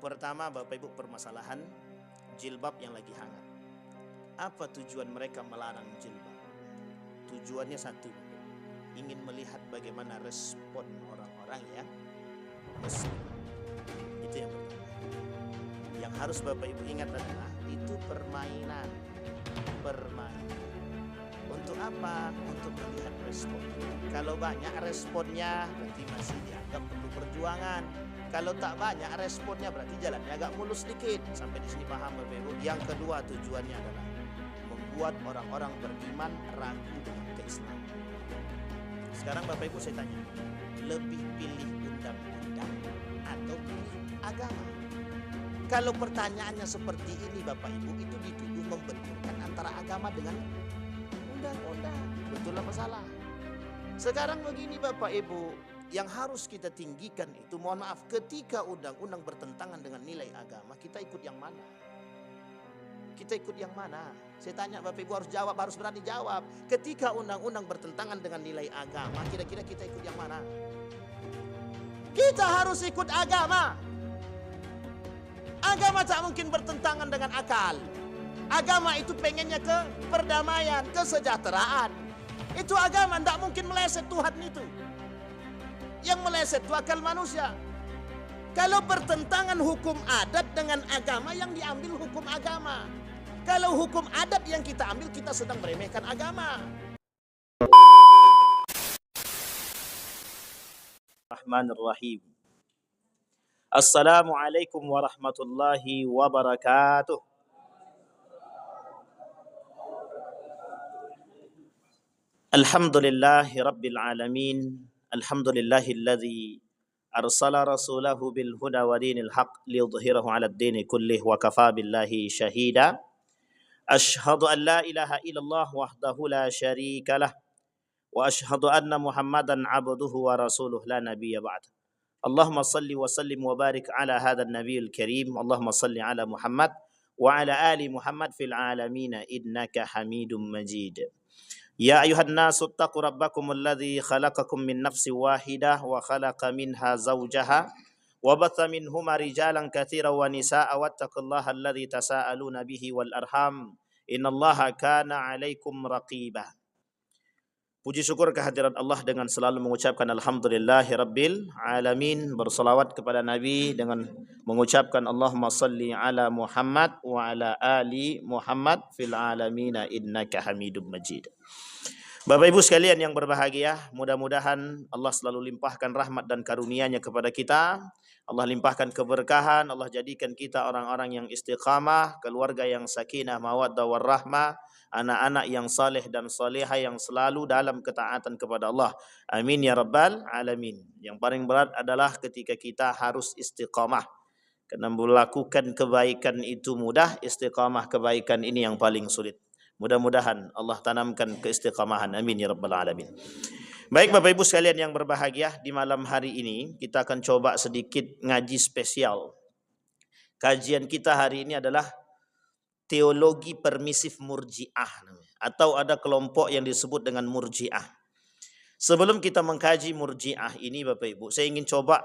pertama, Bapak Ibu, permasalahan jilbab yang lagi hangat. Apa tujuan mereka melarang jilbab? Tujuannya satu, ingin melihat bagaimana respon orang-orang yang Muslim. Itu yang pertama. Yang harus Bapak Ibu ingat adalah itu permainan. Untuk apa? Untuk melihat respon. Kalau banyak responnya berarti masih dianggap perlu perjuangan. Kalau tak banyak responnya berarti jalannya agak mulus sedikit. Sampai di sini paham Bapak Ibu? Yang kedua tujuannya adalah membuat orang-orang beriman ragu dengan keislaman. Sekarang Bapak Ibu saya tanya, lebih pilih undang-undang atau pilih agama? Kalau pertanyaannya seperti ini Bapak Ibu, itu dituduh membenturkan antara agama dengan undang-undang. Betul apa salah? Sekarang begini Bapak Ibu, yang harus kita tinggikan itu, mohon maaf, ketika undang-undang bertentangan dengan nilai agama, kita ikut yang mana? Kita ikut yang mana? Saya tanya Bapak Ibu, harus jawab, harus berani jawab. Ketika undang-undang bertentangan dengan nilai agama, kira-kira kita ikut yang mana? Kita harus ikut agama. Agama tak mungkin bertentangan dengan akal. Agama itu pengennya ke perdamaian, kesejahteraan. Itu agama, tidak mungkin meleset Tuhan itu. Yang meleset itu akal manusia. Kalau bertentangan hukum adat dengan agama, yang diambil hukum agama. Kalau hukum adat yang kita ambil, kita sedang meremehkan agama. Bismillahirrahmanirrahim. Assalamualaikum warahmatullahi wabarakatuh. Alhamdulillahi rabbil alamin. Alhamdulillahilladzi arsala rasulahu bil huda wa dinil haq liyudhhirahu 'ala ad-dini kullih wa kafa billahi syahida. Asyhadu an la ilaha illallah wahdahu la syarika lah wa asyhadu anna Muhammadan 'abduhu wa rasuluh la nabiyya ba'd. Allahumma salli wa sallim wa barik ala hadzal nabiyil karim. Allahumma salli ala Muhammad wa ala ali Muhammad fil alamin innaka Hamidum Majid. Ya ayuhan nasu taqu rabbakum alladhi khalaqakum min nafsin wahidah wa khalaqa minha zawjaha wa batha minhuma rijalan katsiran wa nisaa'a wattaqullaha alladhi tasaaluna bihi wal arham innallaha kana 'alaikum raqiba. Puji syukur kehadirat Allah dengan selalu mengucapkan alhamdulillahi rabbil alamin, bersalawat kepada Nabi dengan mengucapkan Allahumma salli ala Muhammad wa ala ali Muhammad fil alamina innaka Hamidum Majid. Bapak Ibu sekalian yang berbahagia, mudah-mudahan Allah selalu limpahkan rahmat dan karunia-Nya kepada kita. Allah limpahkan keberkahan, Allah jadikan kita orang-orang yang istiqamah, keluarga yang sakinah, mawaddah warahmah, anak-anak yang saleh dan salihah yang selalu dalam ketaatan kepada Allah. Amin ya rabbal alamin. Yang paling berat adalah ketika kita harus istiqamah. Karena melakukan kebaikan itu mudah, istiqamah kebaikan ini yang paling sulit. Mudah-mudahan Allah tanamkan keistiqamahan. Amin ya rabbal alamin. Baik Bapak Ibu sekalian yang berbahagia, di malam hari ini kita akan coba sedikit ngaji spesial. Kajian kita hari ini adalah teologi permisif murji'ah, atau ada kelompok yang disebut dengan murji'ah. Sebelum kita mengkaji murji'ah ini Bapak Ibu, saya ingin coba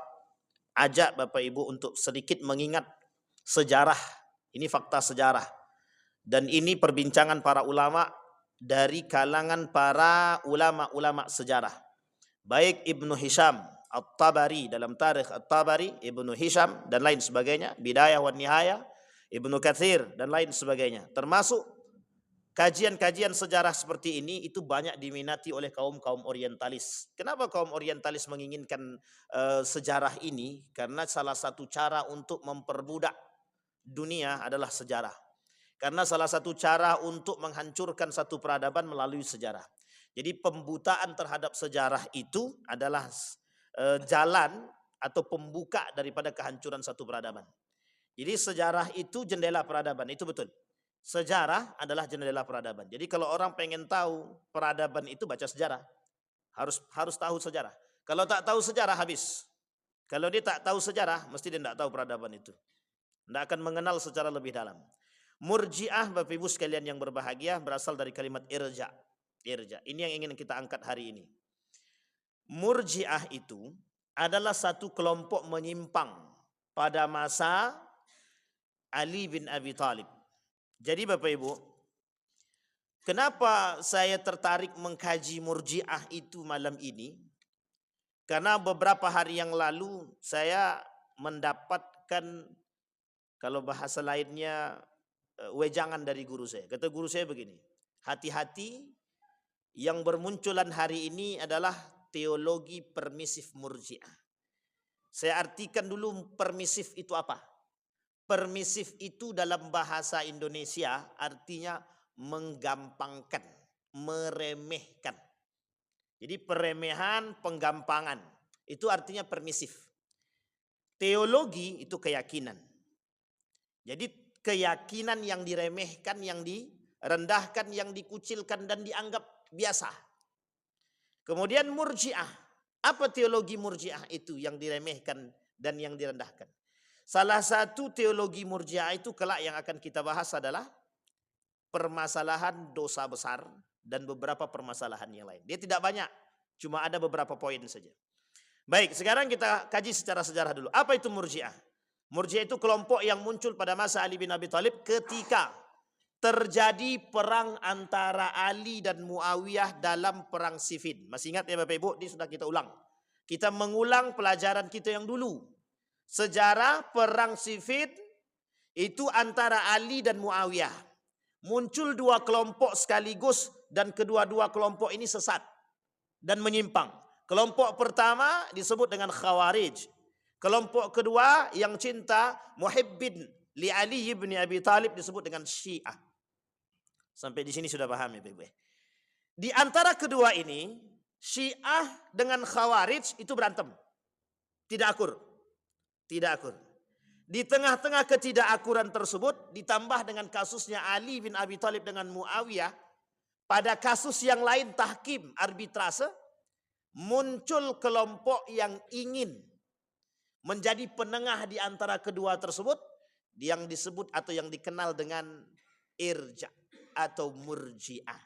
ajak Bapak Ibu untuk sedikit mengingat sejarah. Ini fakta sejarah. Dan ini perbincangan para ulama dari kalangan para ulama-ulama sejarah. Baik Ibnu Hisham At-Tabari dalam Tarikh At-Tabari, Ibnu Hisham dan lain sebagainya, Bidayah wa Nihayah, Ibnu Katsir dan lain sebagainya. Termasuk kajian-kajian sejarah seperti ini itu banyak diminati oleh kaum-kaum orientalis. Kenapa kaum orientalis menginginkan sejarah ini? Karena salah satu cara untuk memperbudak dunia adalah sejarah. Karena salah satu cara untuk menghancurkan satu peradaban melalui sejarah. Jadi pembutaan terhadap sejarah itu adalah jalan atau pembuka daripada kehancuran satu peradaban. Jadi sejarah itu jendela peradaban, itu betul. Sejarah adalah jendela peradaban. Jadi kalau orang pengen tahu peradaban itu baca sejarah. Harus tahu sejarah. Kalau tak tahu sejarah habis. Kalau dia tak tahu sejarah, mesti dia tidak tahu peradaban itu. Tidak akan mengenal secara lebih dalam. Murji'ah Bapak Ibu sekalian yang berbahagia berasal dari kalimat irja. Irja. Ini yang ingin kita angkat hari ini. Murji'ah itu adalah satu kelompok menyimpang pada masa Ali bin Abi Thalib. Jadi Bapak Ibu, kenapa saya tertarik mengkaji Murji'ah itu malam ini? Karena beberapa hari yang lalu saya mendapatkan, kalau bahasa lainnya, wejangan dari guru saya. Kata guru saya begini, hati-hati, yang bermunculan hari ini adalah teologi permisif Murji'ah. Saya artikan dulu permisif itu apa. Permisif itu dalam bahasa Indonesia artinya menggampangkan, meremehkan. Jadi peremehan, penggampangan, itu artinya permisif. Teologi itu keyakinan. Jadi keyakinan yang diremehkan, yang direndahkan, yang dikucilkan dan dianggap biasa. Kemudian Murji'ah. Apa teologi Murji'ah itu yang diremehkan dan yang direndahkan? Salah satu teologi Murji'ah itu kelak yang akan kita bahas adalah permasalahan dosa besar dan beberapa permasalahan yang lain. Dia tidak banyak, cuma ada beberapa poin saja. Baik, sekarang kita kaji secara sejarah dulu. Apa itu Murji'ah? Murji'ah itu kelompok yang muncul pada masa Ali bin Abi Thalib ketika terjadi perang antara Ali dan Muawiyah dalam perang Siffin. Masih ingat ya Bapak Ibu? Ini sudah kita ulang. Kita mengulang pelajaran kita yang dulu. Sejarah perang Siffin itu antara Ali dan Muawiyah. Muncul dua kelompok sekaligus dan kedua-dua kelompok ini sesat dan menyimpang. Kelompok pertama disebut dengan Khawarij. Kelompok kedua yang cinta muhibbin li Ali bin Abi Thalib disebut dengan Syiah. Sampai di sini sudah paham ya Bapak. Di antara kedua ini, Syiah dengan Khawarij itu berantem. Tidak akur. Tidak akur. Di tengah-tengah ketidakakuran tersebut ditambah dengan kasusnya Ali bin Abi Thalib dengan Muawiyah, pada kasus yang lain tahkim, arbitrase, muncul kelompok yang ingin menjadi penengah di antara kedua tersebut, yang disebut atau yang dikenal dengan irja atau Murji'ah.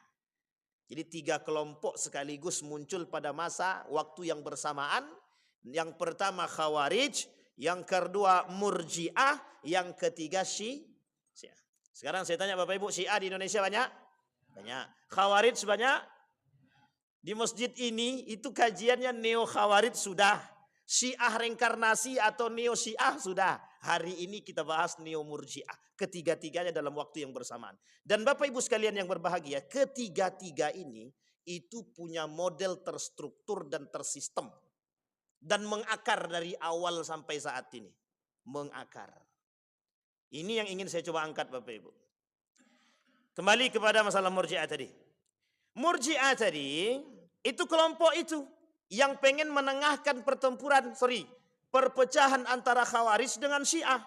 Jadi tiga kelompok sekaligus muncul pada masa waktu yang bersamaan. Yang pertama Khawarij, yang kedua Murji'ah, yang ketiga Syiah. Sekarang saya tanya Bapak Ibu, Syiah di Indonesia banyak? Banyak. Khawarij banyak? Di masjid ini itu kajiannya neo Khawarij sudah. Syiah reinkarnasi atau neo Syiah sudah. Hari ini kita bahas neo Murji'ah. Ketiga-tiganya dalam waktu yang bersamaan. Dan Bapak Ibu sekalian yang berbahagia, ketiga-tiga ini itu punya model terstruktur dan tersistem. Dan mengakar dari awal sampai saat ini. Mengakar. Ini yang ingin saya coba angkat Bapak Ibu. Kembali kepada masalah Murji'ah tadi. Murji'ah tadi, itu kelompok itu yang pengen menengahkan perpecahan antara Khawarij dengan Syiah.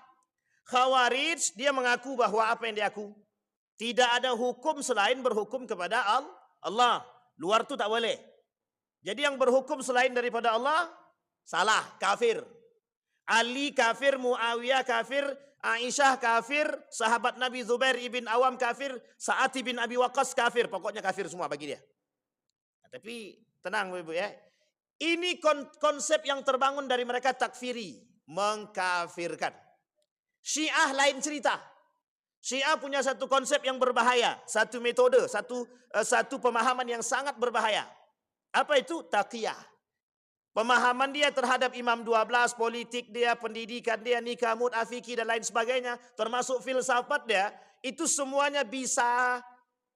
Khawarij dia mengaku bahwa apa yang dia aku? Tidak ada hukum selain berhukum kepada Allah. Luar itu tak boleh. Jadi yang berhukum selain daripada Allah, salah, kafir. Ali kafir, Muawiyah kafir, Aisyah kafir, sahabat Nabi Zubair ibn Awam kafir, Sa'ad bin Abi Waqqas kafir. Pokoknya kafir semua bagi dia. Nah, tapi tenang Ibu ya. Ini konsep yang terbangun dari mereka takfiri, mengkafirkan. Syiah lain cerita. Syiah punya satu konsep yang berbahaya, satu metode, satu pemahaman yang sangat berbahaya. Apa itu? Taqiyah. Pemahaman dia terhadap Imam 12, politik dia, pendidikan dia, nikah, mut'ah, fikih dan lain sebagainya, termasuk filsafat dia, itu semuanya bisa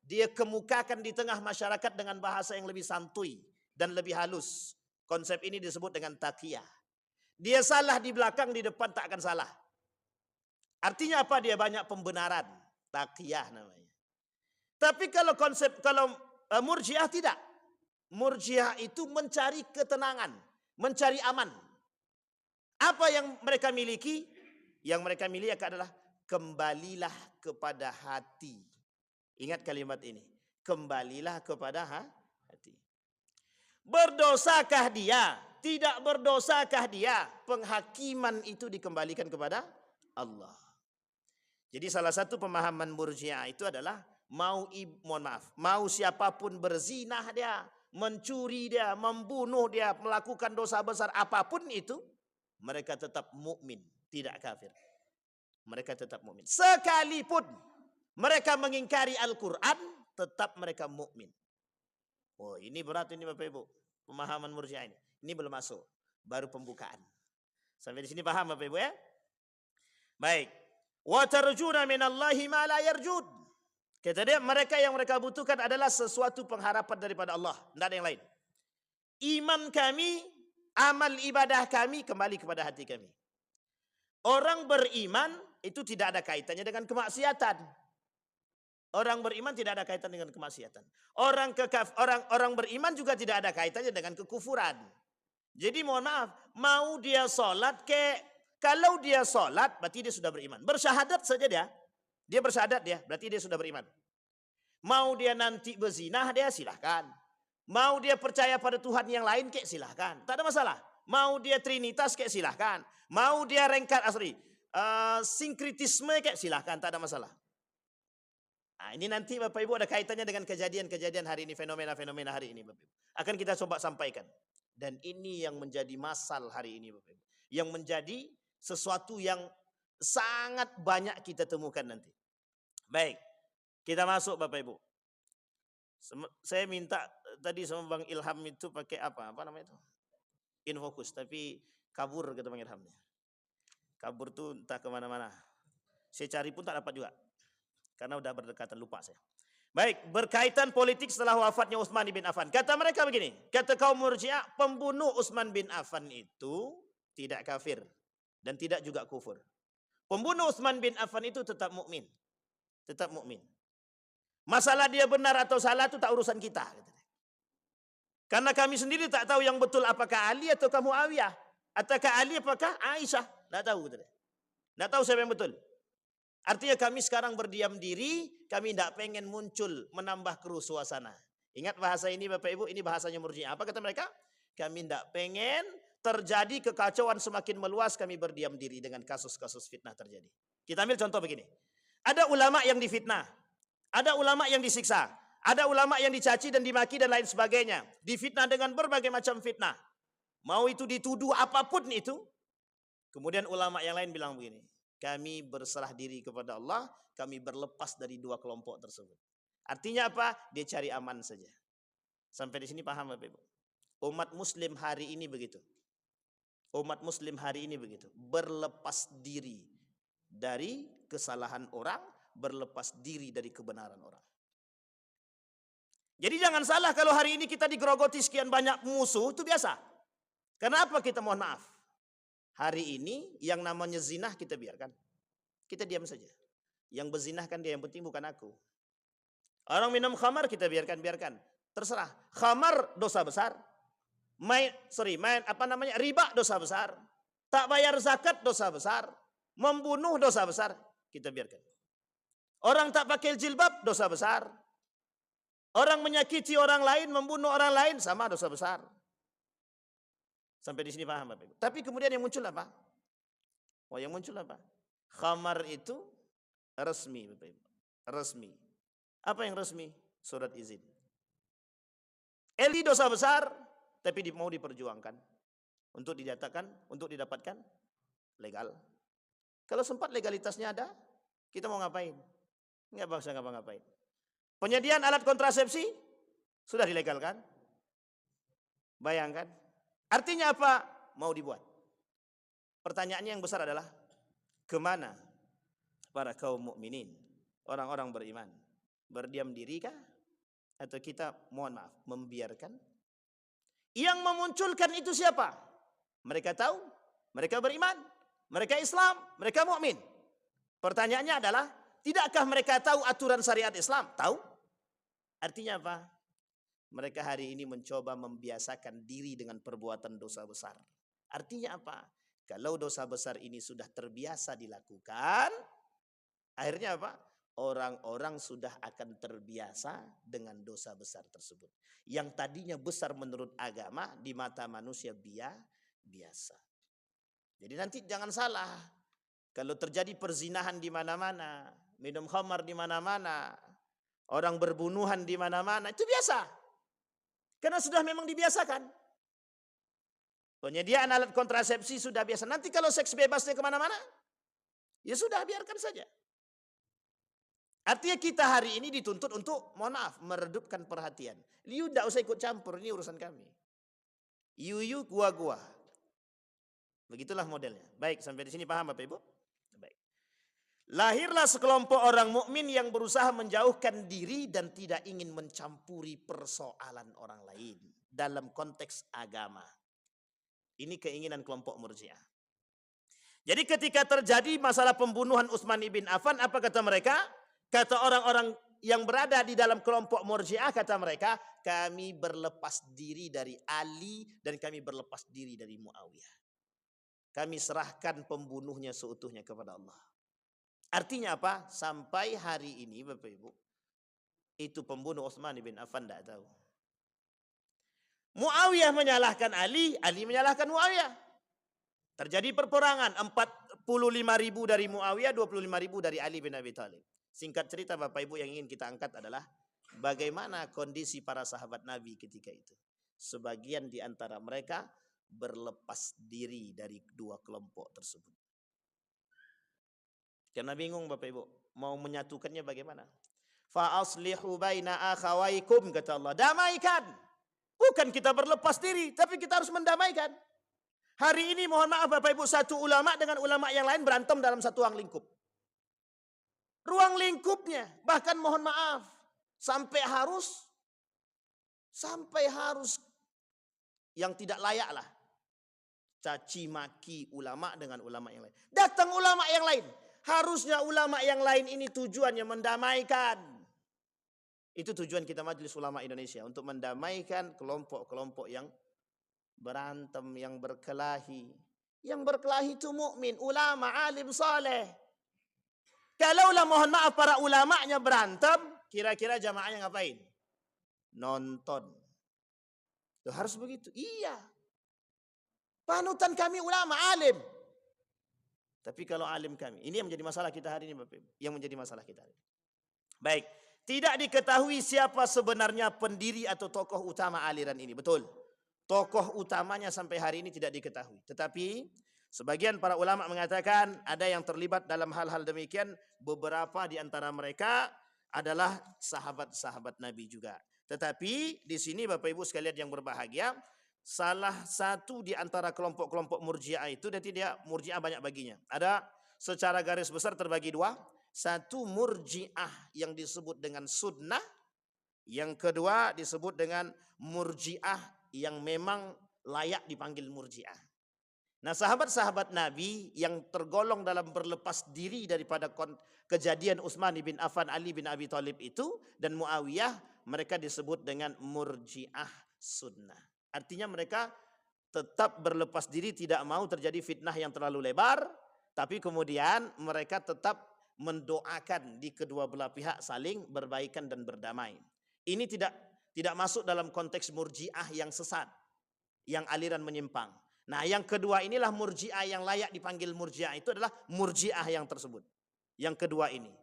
dia kemukakan di tengah masyarakat dengan bahasa yang lebih santuy dan lebih halus. Konsep ini disebut dengan taqiyah. Dia salah di belakang, di depan tak akan salah. Artinya apa? Dia banyak pembenaran. Taqiyah namanya. Tapi kalau Murji'ah tidak. Murji'ah itu mencari ketenangan, mencari aman. Apa yang mereka miliki? Yang mereka miliki adalah kembalilah kepada hati. Ingat kalimat ini. Kembalilah kepada hati. Berdosakah dia? Tidak berdosakah dia? Penghakiman itu dikembalikan kepada Allah. Jadi salah satu pemahaman Murji'ah itu adalah mau siapapun berzinah dia, mencuri dia, membunuh dia, melakukan dosa besar apapun itu, mereka tetap mukmin, tidak kafir. mereka tetap mukmin. Sekalipun mereka mengingkari Al-Quran, tetap mereka mukmin. Oh, ini berat ini Bapak Ibu. Pemahaman Murji'ah ini. Ini belum masuk. Baru pembukaan. Sampai di sini paham Bapak Ibu ya? Baik. Wa tarjuna minallahi ma la yarjud. Kata dia, mereka yang mereka butuhkan adalah sesuatu pengharapan daripada Allah. Tidak ada yang lain. Iman kami, amal ibadah kami kembali kepada hati kami. Orang beriman itu tidak ada kaitannya dengan kemaksiatan. Orang beriman tidak ada kaitan dengan kemaksiatan. Orang beriman juga tidak ada kaitannya dengan kekufuran. Jadi mohon maaf, mau dia sholat kalau dia sholat berarti dia sudah beriman. Bersyahadat saja dia bersyahadat berarti dia sudah beriman. Mau dia nanti berzinah dia silahkan. Mau dia percaya pada Tuhan yang lain silahkan, tak ada masalah. Mau dia trinitas silahkan. Mau dia sinkritisme silahkan, tak ada masalah. Nah, ini nanti Bapak Ibu ada kaitannya dengan kejadian-kejadian hari ini, fenomena-fenomena hari ini Bapak Ibu. Akan kita coba sampaikan. Dan ini yang menjadi masal hari ini Bapak Ibu. Yang menjadi sesuatu yang sangat banyak kita temukan nanti. Baik, kita masuk Bapak Ibu. Saya minta tadi sama Bang Ilham itu pakai apa namanya itu? Infokus, tapi kabur kata Bang Ilhamnya. Kabur tuh entah kemana-mana. Saya cari pun tak dapat juga. Karena udah berdekatan, lupa saya. Baik, berkaitan politik setelah wafatnya Utsman bin Affan. Kata mereka begini, kata kaum Murji'ah, pembunuh Utsman bin Affan itu tidak kafir dan tidak juga kufur. Pembunuh Utsman bin Affan itu tetap mukmin. Tetap mukmin. Masalah dia benar atau salah itu tak urusan kita. Karena kami sendiri tak tahu yang betul apakah Ali atau Muawiyah. Ataukah Ali apakah Aisyah. Tak tahu. Tak tahu siapa yang betul. Artinya kami sekarang berdiam diri, kami tidak pengen muncul menambah keruh suasana. Ingat bahasa ini Bapak Ibu, ini bahasanya Murji'ah. Apa kata mereka? Kami tidak pengen terjadi kekacauan semakin meluas, kami berdiam diri dengan kasus-kasus fitnah terjadi. Kita ambil contoh begini. Ada ulama yang difitnah, ada ulama yang disiksa, ada ulama yang dicaci dan dimaki dan lain sebagainya. Difitnah dengan berbagai macam fitnah. Mau itu dituduh apapun itu. Kemudian ulama yang lain bilang begini. Kami berserah diri kepada Allah, kami berlepas dari dua kelompok tersebut. Artinya apa? Dia cari aman saja. Sampai di sini paham Bapak Ibu? Umat muslim hari ini begitu. Umat muslim hari ini begitu. Berlepas diri dari kesalahan orang, berlepas diri dari kebenaran orang. Jadi jangan salah kalau hari ini kita digerogoti sekian banyak musuh, itu biasa. Kenapa kita mohon maaf? Hari ini yang namanya zinah kita biarkan. Kita diam saja. Yang berzinah kan dia, yang penting bukan aku. Orang minum khamar kita biarkan. Terserah. Khamar dosa besar. Riba dosa besar. Tak bayar zakat dosa besar. Membunuh dosa besar. Kita biarkan. Orang tak pakai jilbab dosa besar. Orang menyakiti orang lain, membunuh orang lain sama dosa besar. Sampai di sini paham Bapak Ibu. Tapi kemudian yang muncul apa? Yang muncul apa? Khamar itu resmi Bapak Ibu. Resmi. Apa yang resmi? Surat izin. Eli dosa besar, tapi mau diperjuangkan. Untuk didapatkan legal. Kalau sempat legalitasnya ada, kita mau ngapain? Nggak bangsa ngapa-ngapain. Penyediaan alat kontrasepsi sudah dilegalkan. Bayangkan. Artinya apa? Mau dibuat. Pertanyaannya yang besar adalah kemana para kaum mukminin, orang-orang beriman? Berdiam diri kah? Atau kita mohon maaf membiarkan? Yang memunculkan itu siapa? Mereka tahu, mereka beriman, mereka Islam, mereka mukmin. Pertanyaannya adalah, tidakkah mereka tahu aturan syariat Islam? Tahu. Artinya apa? Mereka hari ini mencoba membiasakan diri dengan perbuatan dosa besar. Artinya apa? Kalau dosa besar ini sudah terbiasa dilakukan, akhirnya apa? Orang-orang sudah akan terbiasa dengan dosa besar tersebut. Yang tadinya besar menurut agama, di mata manusia biasa. Jadi nanti jangan salah. Kalau terjadi perzinahan di mana-mana, minum khamar di mana-mana, orang berbunuhan di mana-mana, itu biasa. Karena sudah memang dibiasakan. Penyediaan alat kontrasepsi sudah biasa. Nanti kalau seks bebasnya kemana-mana, Ya sudah, biarkan saja. Artinya kita hari ini dituntut untuk, mohon maaf, meredupkan perhatian. You tidak usah ikut campur, ini urusan kami. You, gua. Begitulah modelnya. Baik, sampai di sini paham Bapak Ibu? Baik. Lahirlah sekelompok orang mukmin yang berusaha menjauhkan diri dan tidak ingin mencampuri persoalan orang lain dalam konteks agama. Ini keinginan kelompok Murji'ah. Jadi ketika terjadi masalah pembunuhan Utsman ibn Affan, apa kata mereka? Kata orang-orang yang berada di dalam kelompok Murji'ah, kata mereka, kami berlepas diri dari Ali dan kami berlepas diri dari Muawiyah. Kami serahkan pembunuhnya seutuhnya kepada Allah. Artinya apa? Sampai hari ini Bapak Ibu, itu pembunuh Utsman bin Affan tidak tahu. Muawiyah menyalahkan Ali, Ali menyalahkan Muawiyah. Terjadi perperangan, 45.000 dari Muawiyah, 25.000 dari Ali bin Abi Thalib. Singkat cerita Bapak Ibu, yang ingin kita angkat adalah bagaimana kondisi para sahabat Nabi ketika itu. Sebagian di antara mereka berlepas diri dari dua kelompok tersebut. Karena bingung Bapak Ibu, mau menyatukannya bagaimana? Fa aslihu baina akhawaikum, kata Allah, damaikan. Bukan kita berlepas diri, tapi kita harus mendamaikan. Hari ini mohon maaf Bapak Ibu, satu ulama dengan ulama yang lain berantem dalam satu ruang lingkup. Ruang lingkupnya, bahkan mohon maaf, sampai harus yang tidak layak lah. Caci maki ulama dengan ulama yang lain. Datang ulama yang lain. Harusnya ulama yang lain ini tujuannya mendamaikan. Itu tujuan kita Majelis Ulama Indonesia, untuk mendamaikan kelompok-kelompok yang berantem, yang berkelahi. Yang berkelahi itu mukmin, ulama, alim, saleh. Kalaulah mohon maaf para ulamanya berantem, kira-kira jamaahnya ngapain? Nonton. Itu harus begitu. Iya. Panutan kami ulama, alim. Tapi kalau alim kami, ini yang menjadi masalah kita hari ini Bapak Ibu. Yang menjadi masalah kita hari ini. Baik, tidak diketahui siapa sebenarnya pendiri atau tokoh utama aliran ini. Betul. Tokoh utamanya sampai hari ini tidak diketahui. Tetapi sebagian para ulama mengatakan ada yang terlibat dalam hal-hal demikian. Beberapa di antara mereka adalah sahabat-sahabat Nabi juga. Tetapi di sini Bapak Ibu sekalian yang berbahagia, salah satu di antara kelompok-kelompok Murji'ah itu, dan tidak Murji'ah banyak baginya. Ada secara garis besar terbagi dua. Satu Murji'ah yang disebut dengan sunnah. Yang kedua disebut dengan Murji'ah yang memang layak dipanggil Murji'ah. Nah, sahabat-sahabat Nabi yang tergolong dalam berlepas diri daripada kejadian Utsman bin Affan, Ali bin Abi Thalib itu dan Muawiyah, mereka disebut dengan Murji'ah sunnah. Artinya mereka tetap berlepas diri, tidak mau terjadi fitnah yang terlalu lebar, tapi kemudian mereka tetap mendoakan di kedua belah pihak saling berbaikan dan berdamai. Ini tidak masuk dalam konteks Murji'ah yang sesat, yang aliran menyimpang. Nah, yang kedua inilah Murji'ah yang layak dipanggil Murji'ah, itu adalah Murji'ah yang tersebut. Yang kedua ini,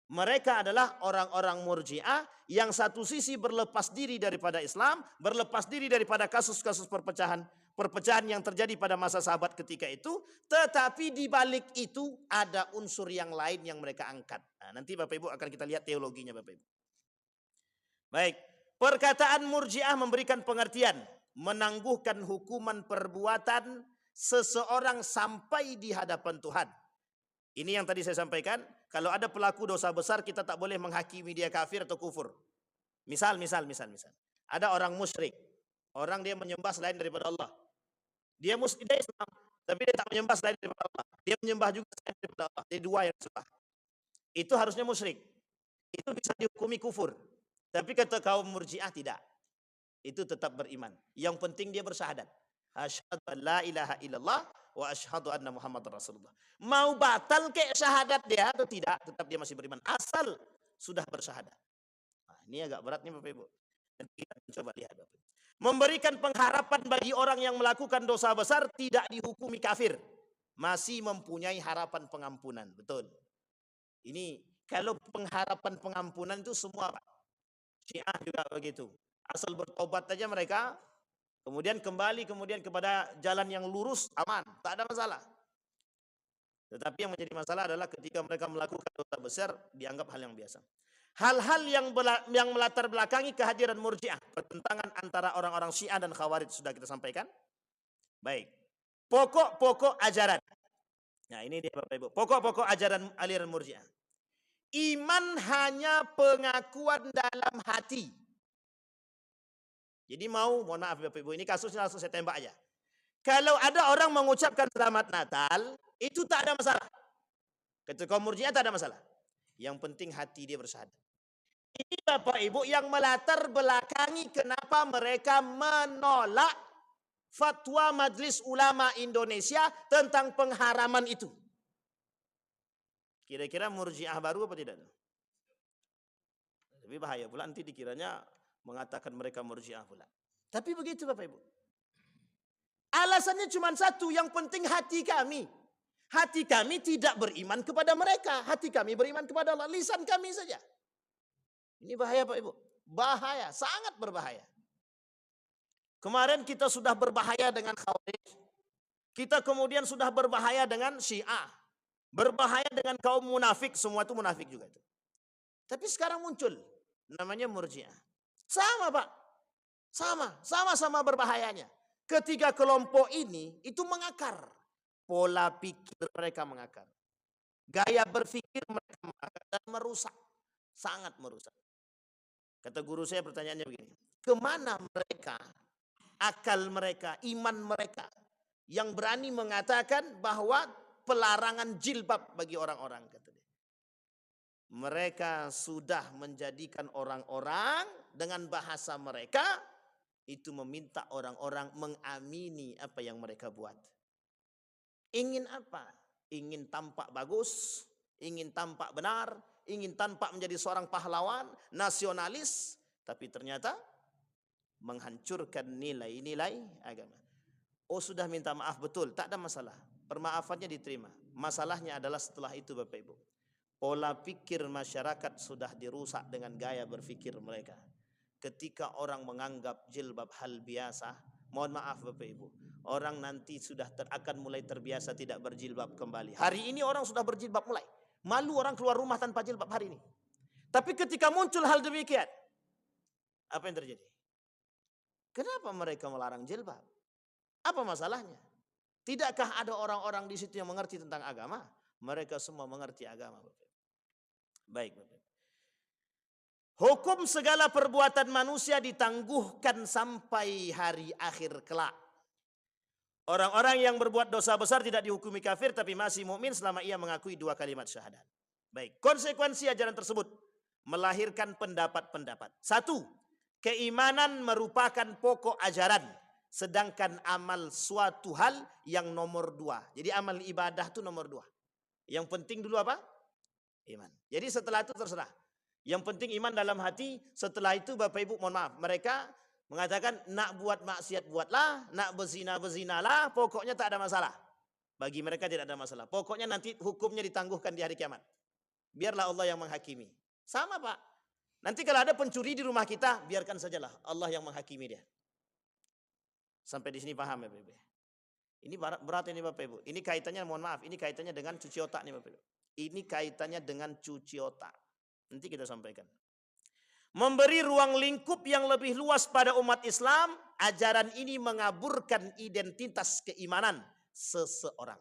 mereka adalah orang-orang Murji'ah yang satu sisi berlepas diri daripada Islam, berlepas diri daripada kasus-kasus perpecahan yang terjadi pada masa sahabat ketika itu, tetapi di balik itu ada unsur yang lain yang mereka angkat. Nah, nanti Bapak Ibu akan kita lihat teologinya Bapak Ibu. Baik, perkataan Murji'ah memberikan pengertian menangguhkan hukuman perbuatan seseorang sampai di hadapan Tuhan. Ini yang tadi saya sampaikan, kalau ada pelaku dosa besar kita tak boleh menghakimi dia kafir atau kufur. Misal. Ada orang musyrik, orang dia menyembah selain daripada Allah. Dia muslim, dia Islam, tapi dia tak menyembah selain daripada Allah. Dia menyembah juga selain daripada Allah. Dia dua yang disembah. Itu harusnya musyrik. Itu bisa dihukumi kufur. Tapi kata kaum Murji'ah tidak. Itu tetap beriman. Yang penting dia bersyahadat. Asyhadu an la ilaha illallah wa asyhadu anna Muhammadar Rasulullah. Mau batal ke syahadat dia atau tidak, tetap dia masih beriman. Asal sudah bersyahadat. Nah, ini agak berat nih Bapak Ibu. Nanti kita coba lihat Bapak Ibu. Memberikan pengharapan bagi orang yang melakukan dosa besar tidak dihukumi kafir. Masih mempunyai harapan pengampunan. Betul. Ini kalau pengharapan pengampunan itu semua Pak. Syiah juga begitu. Asal bertobat saja mereka, kemudian kembali kepada jalan yang lurus, aman, tak ada masalah. Tetapi yang menjadi masalah adalah ketika mereka melakukan dosa besar, dianggap hal yang biasa. Hal-hal yang melatar belakangi kehadiran Murji'ah, pertentangan antara orang-orang Syiah dan Khawarij sudah kita sampaikan. Baik. Pokok-pokok ajaran. Nah, ini dia Bapak Ibu. Pokok-pokok ajaran aliran Murji'ah. Iman hanya pengakuan dalam hati. Jadi mohon maaf Bapak Ibu, ini kasusnya langsung saya tembak aja. Kalau ada orang mengucapkan selamat Natal, itu tak ada masalah. Ketika Murji'ah tak ada masalah. Yang penting hati dia bersyahadat. Ini Bapak Ibu yang melatar belakangi kenapa mereka menolak fatwa Majelis Ulama Indonesia tentang pengharaman itu. Kira-kira Murji'ah baru apa tidak? Tapi bahaya pula nanti dikiranya mengatakan mereka Murji'ah pula. Tapi begitu Bapak Ibu. Alasannya cuma satu, yang penting hati kami. Hati kami tidak beriman kepada mereka. Hati kami beriman kepada Allah. Lisan kami saja. Ini bahaya Pak Ibu. Bahaya, sangat berbahaya. Kemarin kita sudah berbahaya dengan Khawarij. Kita kemudian sudah berbahaya dengan Syiah. Berbahaya dengan kaum munafik. Semua itu munafik juga itu. Tapi sekarang muncul. Namanya Murji'ah. Sama Pak. Sama-sama berbahayanya. Ketiga kelompok ini itu mengakar. Pola pikir mereka mengakar. Gaya berpikir mereka mengakar dan merusak. Sangat merusak. Kata guru saya pertanyaannya begini. Kemana mereka, akal mereka, iman mereka yang berani mengatakan bahwa pelarangan jilbab bagi orang-orang, kata dia. Mereka sudah menjadikan orang-orang dengan bahasa mereka itu meminta orang-orang mengamini apa yang mereka buat. Ingin apa? Ingin tampak bagus, ingin tampak benar, ingin tampak menjadi seorang pahlawan, nasionalis, tapi ternyata menghancurkan nilai-nilai agama. Oh sudah minta maaf, betul, tak ada masalah. Permaafannya diterima. Masalahnya adalah setelah itu Bapak Ibu. Pola pikir masyarakat sudah dirusak dengan gaya berpikir mereka. Ketika orang menganggap jilbab hal biasa, mohon maaf Bapak Ibu, orang nanti sudah akan mulai terbiasa tidak berjilbab kembali. Hari ini orang sudah berjilbab mulai. Malu orang keluar rumah tanpa jilbab hari ini. Tapi ketika muncul hal demikian, apa yang terjadi? Kenapa mereka melarang jilbab? Apa masalahnya? Tidakkah ada orang-orang di situ yang mengerti tentang agama? Mereka semua mengerti agama Bapak. Baik Bapak. Hukum segala perbuatan manusia ditangguhkan sampai hari akhir kelak. Orang-orang yang berbuat dosa besar tidak dihukumi kafir tapi masih mukmin selama ia mengakui dua kalimat syahadat. Baik, konsekuensi ajaran tersebut melahirkan pendapat-pendapat. Satu, keimanan merupakan pokok ajaran, sedangkan amal suatu hal yang nomor dua. Jadi amal ibadah itu nomor dua. Yang penting dulu apa? Iman. Jadi setelah itu terserah. Yang penting iman dalam hati. Setelah itu Bapak Ibu mohon maaf, mereka mengatakan nak buat maksiat buatlah, nak berzina berzinalah, pokoknya tak ada masalah. Bagi mereka tidak ada masalah. Pokoknya nanti hukumnya ditangguhkan di hari kiamat. Biarlah Allah yang menghakimi. Sama Pak. Nanti kalau ada pencuri di rumah kita, biarkan sajalah Allah yang menghakimi dia. Sampai di sini paham ya Bapak Ibu. Ini berat ini Bapak Ibu. Ini kaitannya mohon maaf, ini kaitannya dengan cuci otak nih Bapak Ibu. Ini kaitannya dengan cuci otak. Nanti kita sampaikan. Memberi ruang lingkup yang lebih luas pada umat Islam, ajaran ini mengaburkan identitas keimanan seseorang.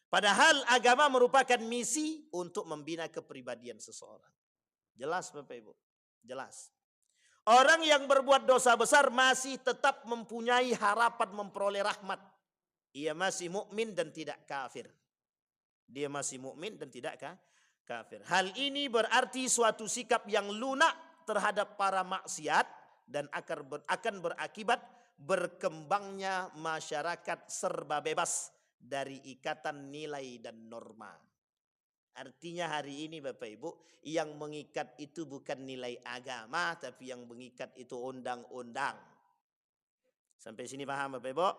Padahal agama merupakan misi untuk membina kepribadian seseorang. Jelas Bapak Ibu? Jelas. Orang yang berbuat dosa besar masih tetap mempunyai harapan memperoleh rahmat. Ia masih mukmin dan tidak kafir. Dia masih mukmin dan tidak kafir. Hal ini berarti suatu sikap yang lunak terhadap para maksiat dan akan berakibat berkembangnya masyarakat serba bebas dari ikatan nilai dan norma. Artinya hari ini Bapak Ibu, yang mengikat itu bukan nilai agama, tapi yang mengikat itu undang-undang. Sampai sini paham Bapak Ibu?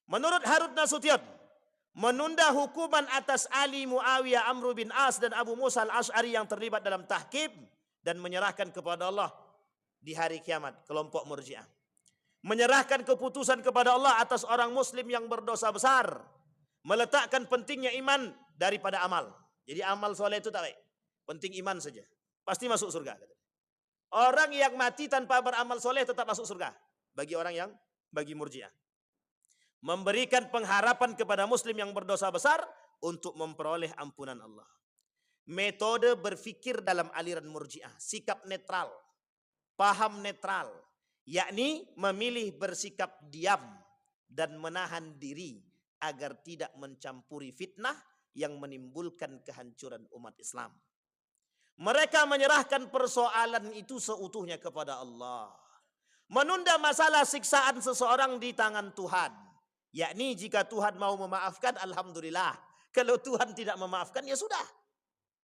Menurut Harut Nasution, menunda hukuman atas Ali, Muawiyah, Amr bin As dan Abu Musa al-Ash'ari yang terlibat dalam tahkim dan menyerahkan kepada Allah di hari kiamat, kelompok Murji'ah. Menyerahkan keputusan kepada Allah atas orang muslim yang berdosa besar. Meletakkan pentingnya iman daripada amal. Jadi amal soleh itu tak baik. Penting iman saja. Pasti masuk surga. Orang yang mati tanpa beramal soleh tetap masuk surga. Bagi Murji'ah. Memberikan pengharapan kepada muslim yang berdosa besar untuk memperoleh ampunan Allah. Metode berfikir dalam aliran Murji'ah. Sikap netral. Paham netral. Yakni memilih bersikap diam dan menahan diri agar tidak mencampuri fitnah yang menimbulkan kehancuran umat Islam. Mereka menyerahkan persoalan itu seutuhnya kepada Allah. Menunda masalah siksaan seseorang di tangan Tuhan. Yakni jika Tuhan mau memaafkan, alhamdulillah. Kalau Tuhan tidak memaafkan, ya sudah.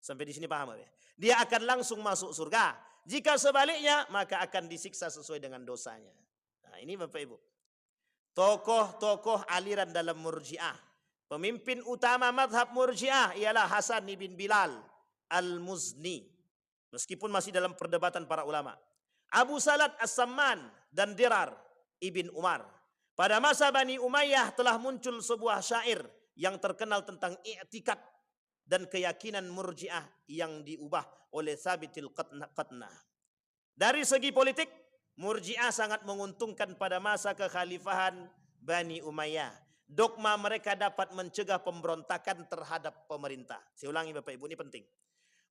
Sampai di sini paham ya? Dia akan langsung masuk surga. Jika sebaliknya, maka akan disiksa sesuai dengan dosanya. Nah, ini Bapak Ibu. Tokoh-tokoh aliran dalam Murji'ah. Pemimpin utama mazhab Murji'ah ialah Hasan bin Bilal Al-Muzni. Meskipun masih dalam perdebatan para ulama. Abu Salat As-Samman dan Dirar ibn Umar. Pada masa Bani Umayyah telah muncul sebuah syair yang terkenal tentang i'tikad dan keyakinan Murji'ah yang diubah oleh Tsabitil Qatnah. Dari segi politik, Murji'ah sangat menguntungkan pada masa kekhalifahan Bani Umayyah. Dogma mereka dapat mencegah pemberontakan terhadap pemerintah. Saya ulangi Bapak Ibu, ini penting.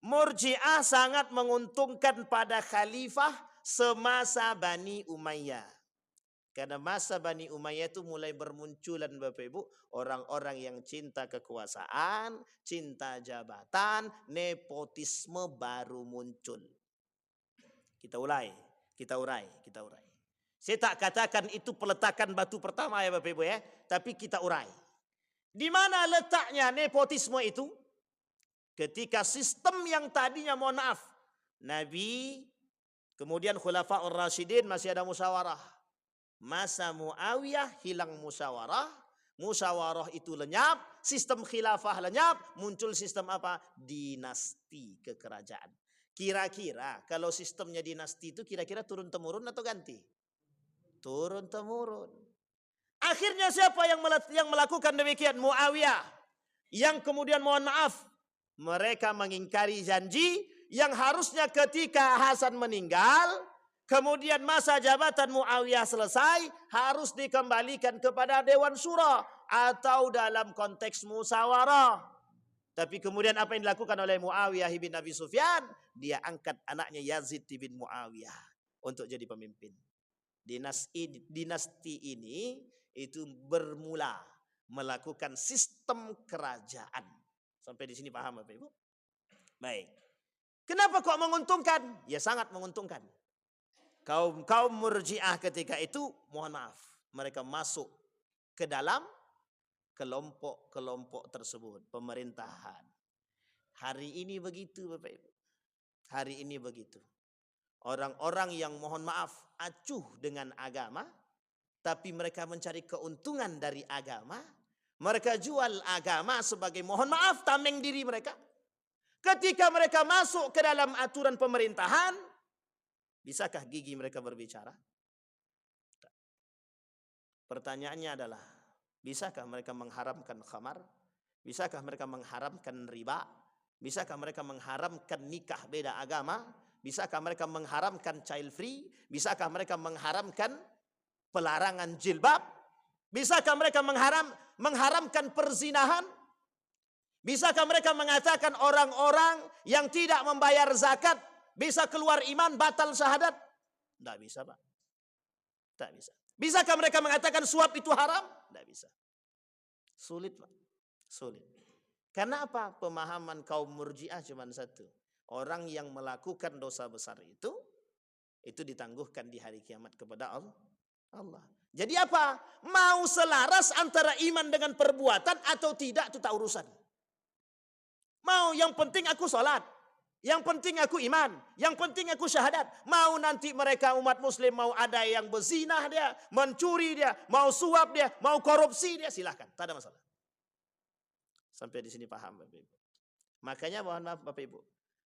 Murji'ah sangat menguntungkan pada khalifah semasa Bani Umayyah. Karena masa Bani Umayyah itu mulai bermunculan Bapak Ibu, orang-orang yang cinta kekuasaan, cinta jabatan, nepotisme baru muncul. Kita urai. Saya tak katakan itu peletakan batu pertama ya Bapak Ibu ya, tapi kita urai. Di mana letaknya nepotisme itu? Ketika sistem yang tadinya mohon maaf, Nabi, kemudian Khulafaur Rasyidin masih ada musyawarah. Masa Muawiyah hilang musyawarah, musyawarah itu lenyap, sistem khilafah lenyap, muncul sistem apa? Dinasti kekerajaan. Kira-kira kalau sistemnya dinasti itu kira-kira turun-temurun atau ganti? Turun-temurun. Akhirnya siapa yang melakukan demikian? Muawiyah. Yang kemudian mohon maaf, mereka mengingkari janji yang harusnya ketika Hasan meninggal, kemudian masa jabatan Muawiyah selesai, harus dikembalikan kepada Dewan Syura atau dalam konteks musyawarah. Tapi kemudian apa yang dilakukan oleh Muawiyah bin Abi Sufyan? Dia angkat anaknya Yazid bin Muawiyah untuk jadi pemimpin. Dinasti ini itu bermula melakukan sistem kerajaan. Sampai di sini paham Bapak Ibu? Baik. Kenapa kok menguntungkan? Ya sangat menguntungkan. Kaum Murji'ah ketika itu, mohon maaf, mereka masuk ke dalam kelompok-kelompok tersebut, pemerintahan. Hari ini begitu Bapak Ibu. Hari ini begitu. Orang-orang yang mohon maaf acuh dengan agama, tapi mereka mencari keuntungan dari agama. Mereka jual agama sebagai mohon maaf tameng diri mereka. Ketika mereka masuk ke dalam aturan pemerintahan, bisakah gigi mereka berbicara? Pertanyaannya adalah, bisakah mereka mengharamkan khamar? Bisakah mereka mengharamkan riba? Bisakah mereka mengharamkan nikah beda agama? Bisakah mereka mengharamkan child free? Bisakah mereka mengharamkan pelarangan jilbab? Bisakah mereka mengharamkan perzinahan? Bisakah mereka mengatakan orang-orang yang tidak membayar zakat bisa keluar iman, batal syahadat? Tidak bisa Pak. Tidak bisa. Bisakah mereka mengatakan suap itu haram? Tidak bisa. Sulit Pak. Sulit. Karena apa? Pemahaman kaum Murji'ah cuma satu. Orang yang melakukan dosa besar itu ditangguhkan di hari kiamat kepada Allah. Jadi apa? Mau selaras antara iman dengan perbuatan atau tidak itu tak urusan. Mau yang penting aku sholat. Yang penting aku iman. Yang penting aku syahadat. Mau nanti mereka umat muslim mau ada yang berzinah dia, mencuri dia, mau suap dia, mau korupsi dia, silahkan. Tak ada masalah. Sampai di sini paham Bapak Ibu. Makanya mohon maaf Bapak Ibu.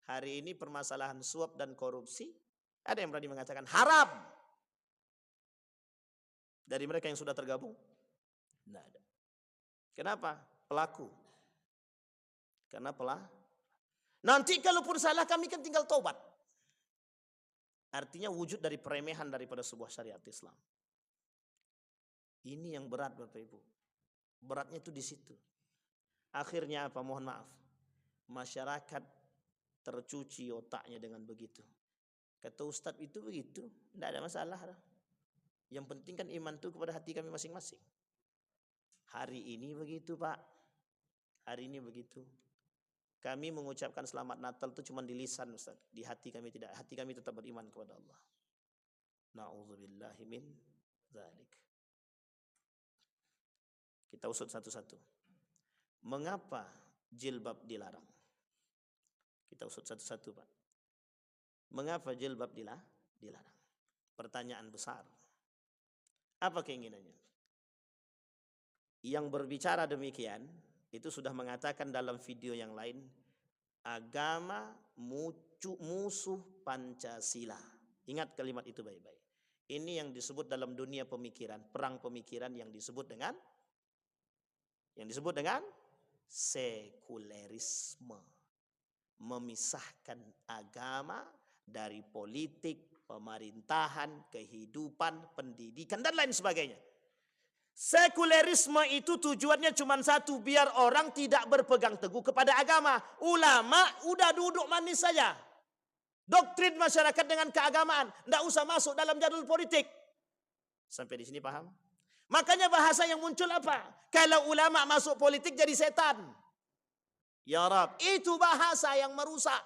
Hari ini permasalahan suap dan korupsi, ada yang berani mengatakan haram. Dari mereka yang sudah tergabung? Tidak ada. Kenapa? Pelaku. Karena nanti kalaupun salah kami kan tinggal taubat. Artinya wujud dari peremehan daripada sebuah syariat Islam. Ini yang berat Bapak Ibu. Beratnya itu di situ. Akhirnya apa? Mohon maaf. Masyarakat tercuci otaknya dengan begitu. Kata Ustadz itu begitu, tidak ada masalah. Yang penting kan iman itu kepada hati kami masing-masing. Hari ini begitu Pak. Hari ini begitu. Kami mengucapkan selamat Natal itu cuma di lisan Ustaz. Di hati kami tidak. Hati kami tetap beriman kepada Allah. Na'udzubillahi min dzalik. Kita usut satu-satu. Mengapa jilbab dilarang? Kita usut satu-satu Pak. Mengapa jilbab dilarang? Pertanyaan besar. Apa keinginannya? Yang berbicara demikian itu sudah mengatakan dalam video yang lain, agama musuh Pancasila. Ingat kalimat itu baik-baik. Ini yang disebut dalam dunia pemikiran, perang pemikiran yang disebut dengan sekulerisme. Memisahkan agama dari politik, pemerintahan, kehidupan, pendidikan dan lain sebagainya. Sekulerisme itu tujuannya cuma satu, biar orang tidak berpegang teguh kepada agama. Ulama udah duduk manis saja. Doktrin masyarakat dengan keagamaan, tidak usah masuk dalam jadul politik. Sampai di sini paham? Makanya bahasa yang muncul apa? Kalau ulama masuk politik jadi setan. Ya Rab, itu bahasa yang merusak.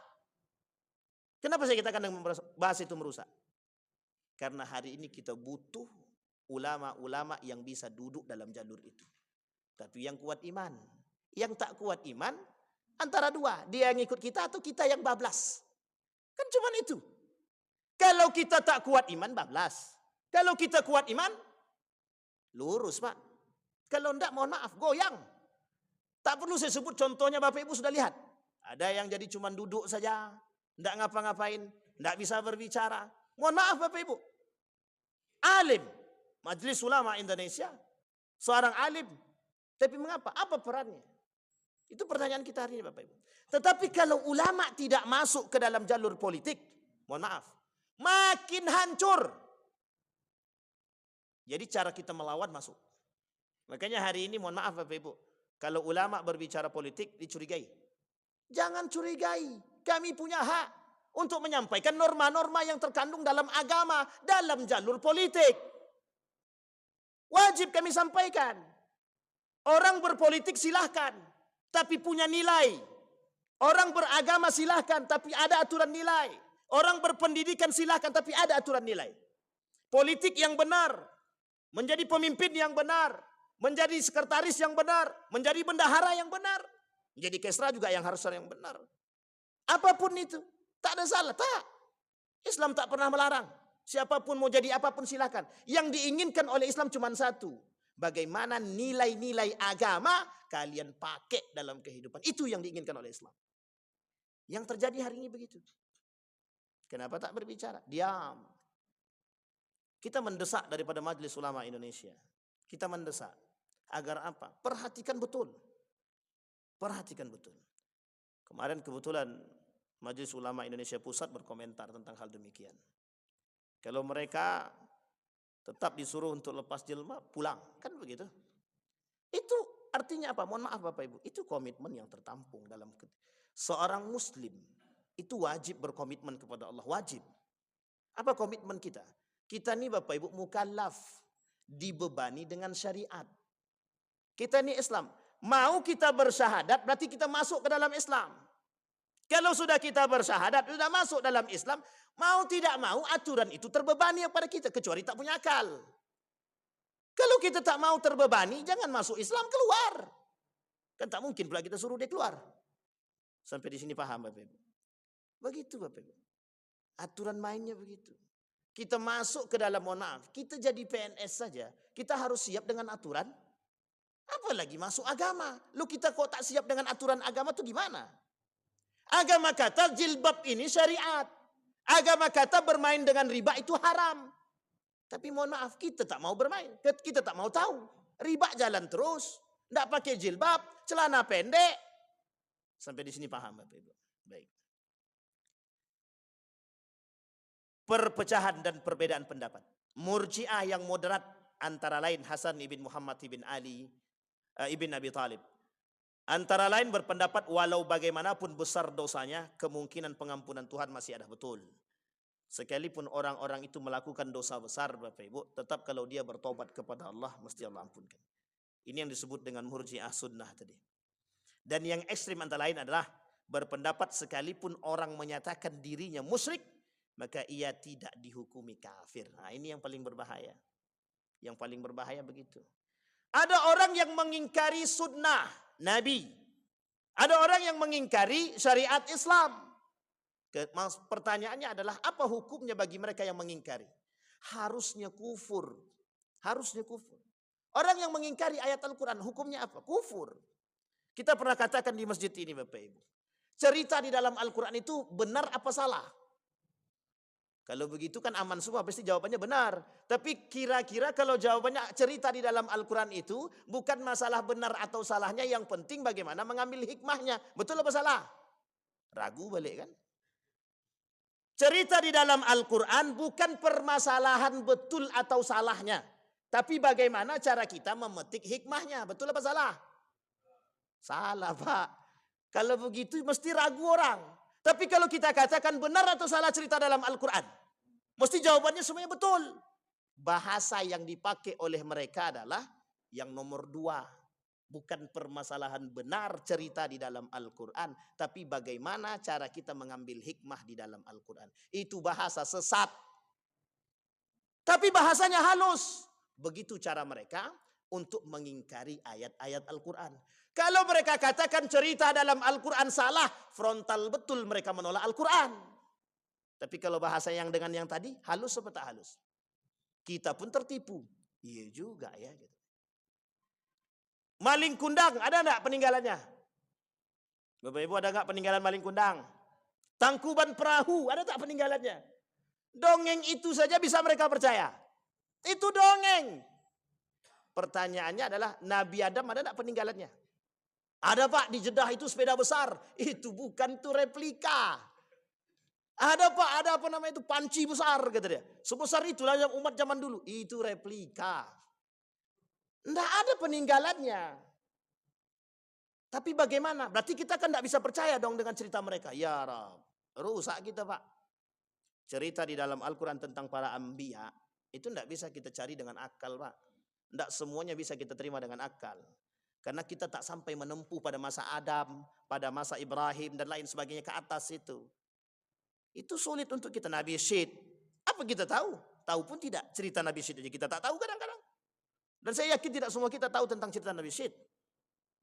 Kenapa saya katakan bahasa itu merusak? Karena hari ini kita butuh ulama-ulama yang bisa duduk dalam jalur itu. Tapi yang kuat iman. Yang tak kuat iman, antara dua. Dia yang ikut kita atau kita yang bablas. Kan cuma itu. Kalau kita tak kuat iman, bablas. Kalau kita kuat iman, lurus Pak. Kalau enggak, mohon maaf, goyang. Tak perlu saya sebut contohnya, Bapak Ibu sudah lihat. Ada yang jadi cuma duduk saja. Enggak ngapa-ngapain. Enggak bisa berbicara. Mohon maaf Bapak Ibu. Alim. Majelis Ulama Indonesia. Seorang alim. Tapi mengapa? Apa perannya? Itu pertanyaan kita hari ini Bapak Ibu. Tetapi kalau ulama tidak masuk ke dalam jalur politik. Mohon maaf. Makin hancur. Jadi cara kita melawan masuk. Makanya hari ini mohon maaf Bapak Ibu. Kalau ulama berbicara politik dicurigai. Jangan curigai. Kami punya hak untuk menyampaikan norma-norma yang terkandung dalam agama, dalam jalur politik. Wajib kami sampaikan. Orang berpolitik silahkan, tapi punya nilai. Orang beragama silahkan, tapi ada aturan nilai. Orang berpendidikan silahkan, tapi ada aturan nilai. Politik yang benar, menjadi pemimpin yang benar, menjadi sekretaris yang benar, menjadi bendahara yang benar, menjadi kesra juga yang harus yang benar. Apapun itu, tak ada salah, tak. Islam tak pernah melarang. Siapapun mau jadi apapun silakan. Yang diinginkan oleh Islam cuma satu. Bagaimana nilai-nilai agama kalian pakai dalam kehidupan. Itu yang diinginkan oleh Islam. Yang terjadi hari ini begitu. Kenapa tak berbicara? Diam. Kita mendesak daripada Majelis Ulama Indonesia. Kita mendesak. Agar apa? Perhatikan betul. Perhatikan betul. Kemarin kebetulan Majelis Ulama Indonesia Pusat berkomentar tentang hal demikian. Kalau mereka tetap disuruh untuk lepas jilbab, pulang. Kan begitu. Itu artinya apa? Mohon maaf Bapak Ibu. Itu komitmen yang tertampung dalam seorang muslim. Itu wajib berkomitmen kepada Allah. Wajib. Apa komitmen kita? Kita ini Bapak Ibu mukallaf. Dibebani dengan syariat. Kita ini Islam. Mau kita bersyahadat berarti kita masuk ke dalam Islam. Kalau sudah kita bersyahadat, sudah masuk dalam Islam, mau tidak mau aturan itu terbebani kepada kita, kecuali tak punya akal. Kalau kita tak mau terbebani, jangan masuk Islam, keluar. Kan tak mungkin pula kita suruh dia keluar. Sampai di sini paham Bapak Ibu? Begitu Bapak Ibu. Aturan mainnya begitu. Kita masuk ke dalam, mohon maaf, kita jadi PNS saja, kita harus siap dengan aturan. Apalagi masuk agama. Lu kita kok tak siap dengan aturan agama tuh gimana? Agama kata jilbab ini syariat. Agama kata bermain dengan riba itu haram. Tapi mohon maaf, kita tak mau bermain. Kita tak mau tahu. Riba jalan terus. Tidak pakai jilbab, celana pendek. Sampai di sini paham Bapak Ibu? Baik. Perpecahan dan perbedaan pendapat. Murji'ah yang moderat antara lain Hasan ibn Muhammad ibn Ali ibn Abi Talib. Antara lain berpendapat walau bagaimanapun besar dosanya, kemungkinan pengampunan Tuhan masih ada, betul. Sekalipun orang-orang itu melakukan dosa besar Bapak Ibu, tetap kalau dia bertobat kepada Allah, mesti Allah ampunkan. Ini yang disebut dengan murji'ah sunnah tadi. Dan yang ekstrim antara lain adalah berpendapat sekalipun orang menyatakan dirinya musyrik, maka ia tidak dihukumi kafir. Nah, ini yang paling berbahaya. Yang paling berbahaya begitu. Ada orang yang mengingkari sunnah Nabi. Ada orang yang mengingkari syariat Islam. Pertanyaannya adalah apa hukumnya bagi mereka yang mengingkari? Harusnya kufur. Harusnya kufur. Orang yang mengingkari ayat Al-Quran hukumnya apa? Kufur. Kita pernah katakan di masjid ini Bapak Ibu. Cerita di dalam Al-Quran itu benar apa salah? Kalau begitu kan aman semua, pasti jawabannya benar. Tapi kira-kira kalau jawabannya cerita di dalam Al-Quran itu bukan masalah benar atau salahnya, yang penting bagaimana mengambil hikmahnya. Betul apa salah? Ragu balik kan? Cerita di dalam Al-Quran bukan permasalahan betul atau salahnya. Tapi bagaimana cara kita memetik hikmahnya. Betul apa salah? Salah Pak. Kalau begitu mesti ragu orang. Tapi kalau kita katakan benar atau salah cerita dalam Al-Quran, mesti jawabannya semuanya betul. Bahasa yang dipakai oleh mereka adalah yang nomor 2. Bukan permasalahan benar cerita di dalam Al-Quran, tapi bagaimana cara kita mengambil hikmah di dalam Al-Quran. Itu bahasa sesat. Tapi bahasanya halus. Begitu cara mereka untuk mengingkari ayat-ayat Al-Quran. Kalau mereka katakan cerita dalam Al-Quran salah, frontal betul mereka menolak Al-Quran. Tapi kalau bahasa yang dengan yang tadi, halus apa tak halus? Kita pun tertipu. Iya juga ya. Gitu. Maling kundang, ada enggak peninggalannya? Bapak Ibu, ada enggak peninggalan maling kundang? Tangkuban perahu, ada tak peninggalannya? Dongeng itu saja bisa mereka percaya. Itu dongeng. Pertanyaannya adalah Nabi Adam ada enggak peninggalannya? Ada Pak, di Jeddah itu sepeda besar. Itu bukan, itu replika. Ada Pak, ada apa namanya itu, panci besar kata dia. Sebesar itulah yang umat zaman dulu. Itu replika. Enggak ada peninggalannya. Tapi bagaimana? Berarti kita kan enggak bisa percaya dong dengan cerita mereka. Ya Rab, rusak kita Pak. Cerita di dalam Al-Quran tentang para anbiya, itu enggak bisa kita cari dengan akal Pak. Enggak semuanya bisa kita terima dengan akal. Karena kita tak sampai menempuh pada masa Adam, pada masa Ibrahim dan lain sebagainya ke atas itu. Itu sulit untuk kita. Nabi Syed, apa kita tahu? Tahu pun tidak. Cerita Nabi Syed aja kita tak tahu kadang-kadang. Dan saya yakin tidak semua kita tahu tentang cerita Nabi Syed.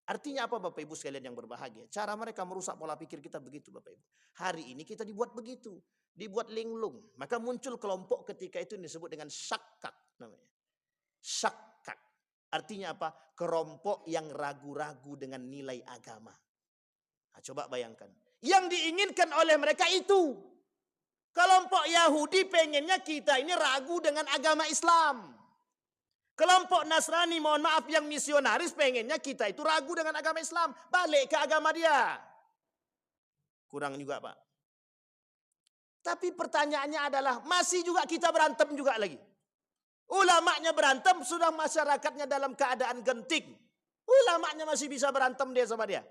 Artinya apa Bapak Ibu sekalian yang berbahagia? Cara mereka merusak pola pikir kita begitu Bapak Ibu. Hari ini kita dibuat begitu. Dibuat linglung. Maka muncul kelompok ketika itu yang disebut dengan syakkak namanya. Syakkak. Artinya apa? Kelompok yang ragu-ragu dengan nilai agama. Nah, coba bayangkan. Yang diinginkan oleh mereka itu. Kelompok Yahudi pengennya kita ini ragu dengan agama Islam. Kelompok Nasrani, mohon maaf, yang misionaris pengennya kita itu ragu dengan agama Islam. Balik ke agama dia. Kurang juga Pak. Tapi pertanyaannya adalah masih juga kita berantem juga lagi. Ulamanya berantem, sudah masyarakatnya dalam keadaan genting. Ulamanya masih bisa berantem dia sama dia.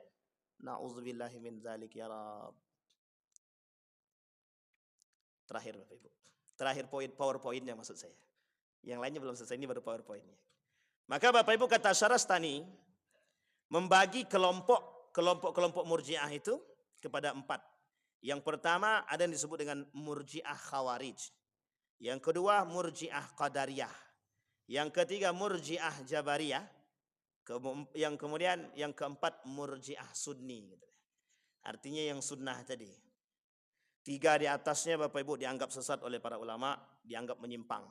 Na'udzubillahi min dzalik ya Rab. Terakhir Bapak Ibu. Terakhir poin PowerPoint-nya maksud saya. Yang lainnya belum selesai, ini baru PowerPoint-nya. Maka Bapak Ibu kata Syarastani membagi kelompok Murji'ah itu kepada 4. Yang pertama ada yang disebut dengan Murji'ah Khawarij. Yang kedua Murji'ah Qadariyah. Yang ketiga Murji'ah Jabariyah. Yang keempat Murji'ah Sunni. Artinya yang sunnah tadi. 3 di atasnya Bapak Ibu dianggap sesat oleh para ulama, dianggap menyimpang.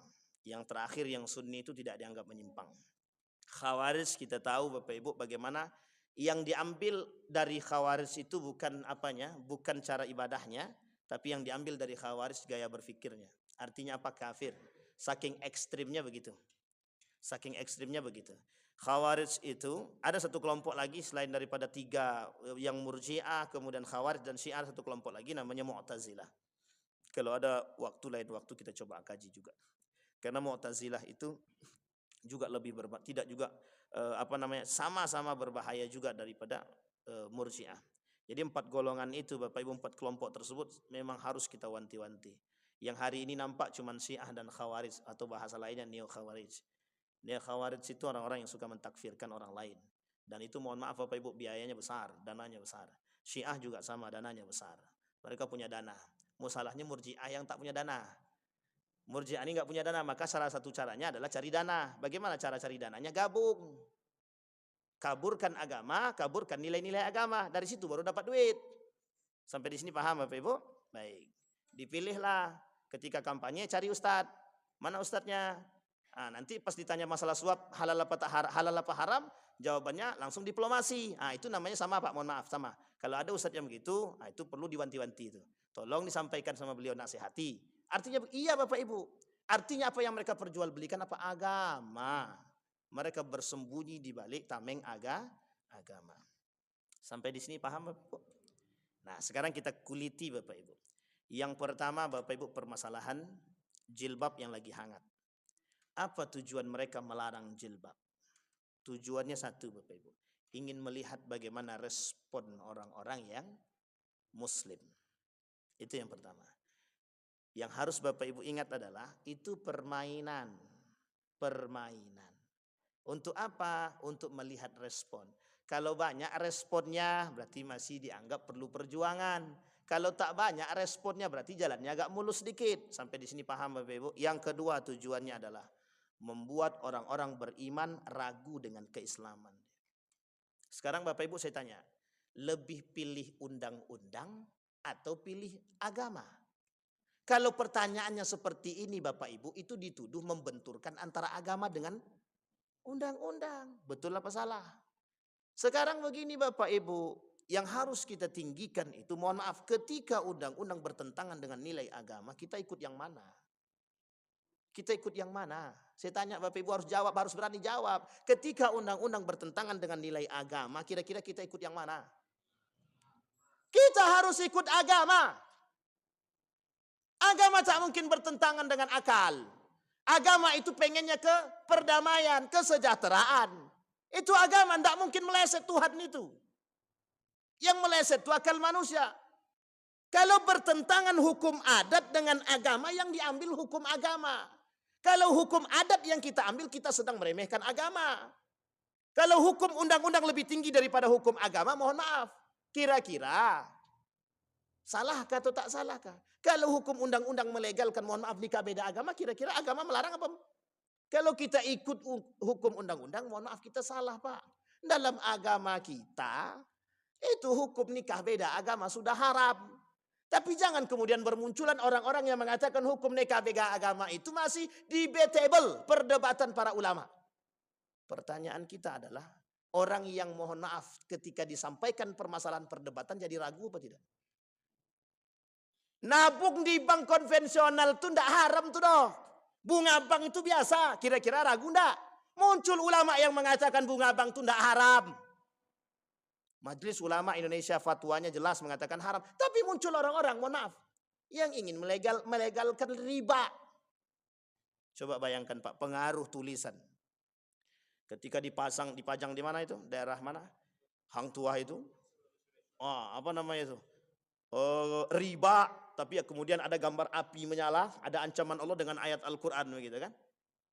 Yang terakhir yang Sunni itu tidak dianggap menyimpang. Khawarij kita tahu Bapak Ibu bagaimana yang diambil dari Khawarij itu bukan apanya, bukan cara ibadahnya, tapi yang diambil dari Khawarij gaya berfikirnya. Artinya apa? Kafir. Saking ekstrimnya begitu. Saking ekstrimnya begitu. Khawarij itu ada satu kelompok lagi selain daripada tiga yang Murji'ah, kemudian Khawarij dan Syiah, satu kelompok lagi namanya Mu'tazilah. Kalau ada waktu lain waktu kita coba kaji juga. Karena Mu'tazilah itu juga lebih tidak juga sama-sama berbahaya juga daripada Murji'ah. Jadi 4 golongan itu Bapak Ibu, 4 kelompok tersebut memang harus kita wanti-wanti. Yang hari ini nampak cuma Syiah dan Khawarij atau bahasa lainnya Neo Khawarij. Neo Khawarij itu orang-orang yang suka mentakfirkan orang lain. Dan itu mohon maaf Bapak Ibu, biayanya besar, dananya besar. Syiah juga sama, dananya besar. Mereka punya dana. Masalahnya Murji'ah yang tak punya dana. Murji'ah ini nggak punya dana, maka salah satu caranya adalah cari dana. Bagaimana cara cari dananya? Gabung. Kaburkan agama, kaburkan nilai-nilai agama. Dari situ baru dapat duit. Sampai di sini paham Bapak Ibu? Baik. Dipilihlah ketika kampanye cari ustadz. Mana ustadznya? Nah, nanti pas ditanya masalah suap halal apa haram, jawabannya langsung diplomasi. Nah, itu namanya sama Pak, mohon maaf sama. Kalau ada ustadz yang begitu, nah, itu perlu diwanti-wanti itu. Tolong disampaikan sama beliau, nasihati. Artinya iya Bapak Ibu. Artinya apa yang mereka perjualbelikan apa? Agama. Mereka bersembunyi di balik tameng agama. Sampai di sini paham Bapak Ibu? Nah, sekarang kita kuliti Bapak Ibu. Yang pertama Bapak Ibu, permasalahan jilbab yang lagi hangat. Apa tujuan mereka melarang jilbab? Tujuannya satu Bapak Ibu. Ingin melihat bagaimana respon orang-orang yang muslim. Itu yang pertama. Yang harus Bapak Ibu ingat adalah itu permainan. Permainan. Untuk apa? Untuk melihat respon. Kalau banyak responnya berarti masih dianggap perlu perjuangan. Kalau tak banyak responnya berarti jalannya agak mulus sedikit. Sampai di sini paham Bapak Ibu? Yang kedua tujuannya adalah membuat orang-orang beriman ragu dengan keislaman. Sekarang Bapak Ibu saya tanya, lebih pilih undang-undang atau pilih agama? Kalau pertanyaannya seperti ini Bapak Ibu, itu dituduh membenturkan antara agama dengan undang-undang. Betul apa salah? Sekarang begini Bapak Ibu, yang harus kita tinggikan itu, mohon maaf, ketika undang-undang bertentangan dengan nilai agama, kita ikut yang mana? Kita ikut yang mana? Saya tanya Bapak Ibu, harus jawab, harus berani jawab. Ketika undang-undang bertentangan dengan nilai agama, kira-kira kita ikut yang mana? Kita harus ikut agama. Agama tak mungkin bertentangan dengan akal. Agama itu pengennya ke perdamaian, kesejahteraan. Itu agama, tidak mungkin meleset Tuhan itu. Yang meleset itu akal manusia. Kalau bertentangan hukum adat dengan agama, yang diambil hukum agama. Kalau hukum adat yang kita ambil, kita sedang meremehkan agama. Kalau hukum undang-undang lebih tinggi daripada hukum agama, mohon maaf. Kira-kira salahkah atau tak salahkah? Kalau hukum undang-undang melegalkan, mohon maaf, nikah beda agama, kira-kira agama melarang apa? Kalau kita ikut hukum undang-undang, mohon maaf, kita salah Pak. Dalam agama kita, itu hukum nikah beda agama sudah haram. Tapi jangan kemudian bermunculan orang-orang yang mengatakan hukum nikah beda agama itu masih debatable, perdebatan para ulama. Pertanyaan kita adalah, orang yang mohon maaf ketika disampaikan permasalahan perdebatan jadi ragu apa tidak? Nabung di bank konvensional itu tidak haram tuh dong. Bunga bank itu biasa, kira-kira ragu enggak? Muncul ulama yang mengatakan bunga bank itu tidak haram. Majelis Ulama Indonesia fatwanya jelas mengatakan haram. Tapi muncul orang-orang, mohon maaf, yang ingin melegalkan riba. Coba bayangkan Pak, pengaruh tulisan. Ketika dipajang di mana itu? Daerah mana? Hang Tuah itu. Apa namanya itu? Riba, tapi ya kemudian ada gambar api menyala, ada ancaman Allah dengan ayat Al-Quran begitu kan.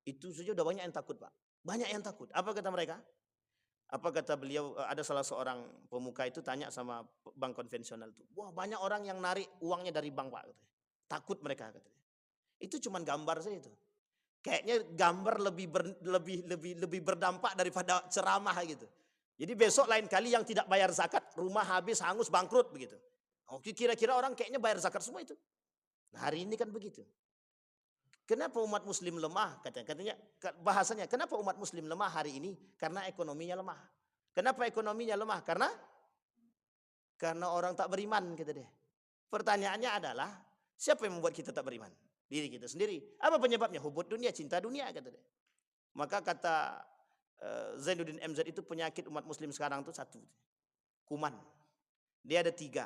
Itu saja udah banyak yang takut Pak. Banyak yang takut. Apa kata mereka? Apa kata beliau, ada salah seorang pemuka itu tanya sama bank konvensional itu. Wah, banyak orang yang narik uangnya dari bank Pak. Katanya. Takut mereka katanya. Itu cuman gambar saja itu. Kayaknya gambar lebih berdampak daripada ceramah gitu. Jadi besok lain kali yang tidak bayar zakat, rumah habis, hangus, bangkrut begitu. Oke, kira-kira orang kayaknya bayar zakat semua itu. Nah, hari ini kan begitu. Kenapa umat muslim lemah? Katanya bahasanya, kenapa umat muslim lemah hari ini? Karena ekonominya lemah. Kenapa ekonominya lemah? Karena orang tak beriman kata dia. Pertanyaannya adalah, siapa yang membuat kita tak beriman? Diri kita sendiri. Apa penyebabnya? Hubud dunia, cinta dunia kata dia. Maka kata Zainuddin MZ itu penyakit umat muslim sekarang itu satu. Kuman. Dia ada 3.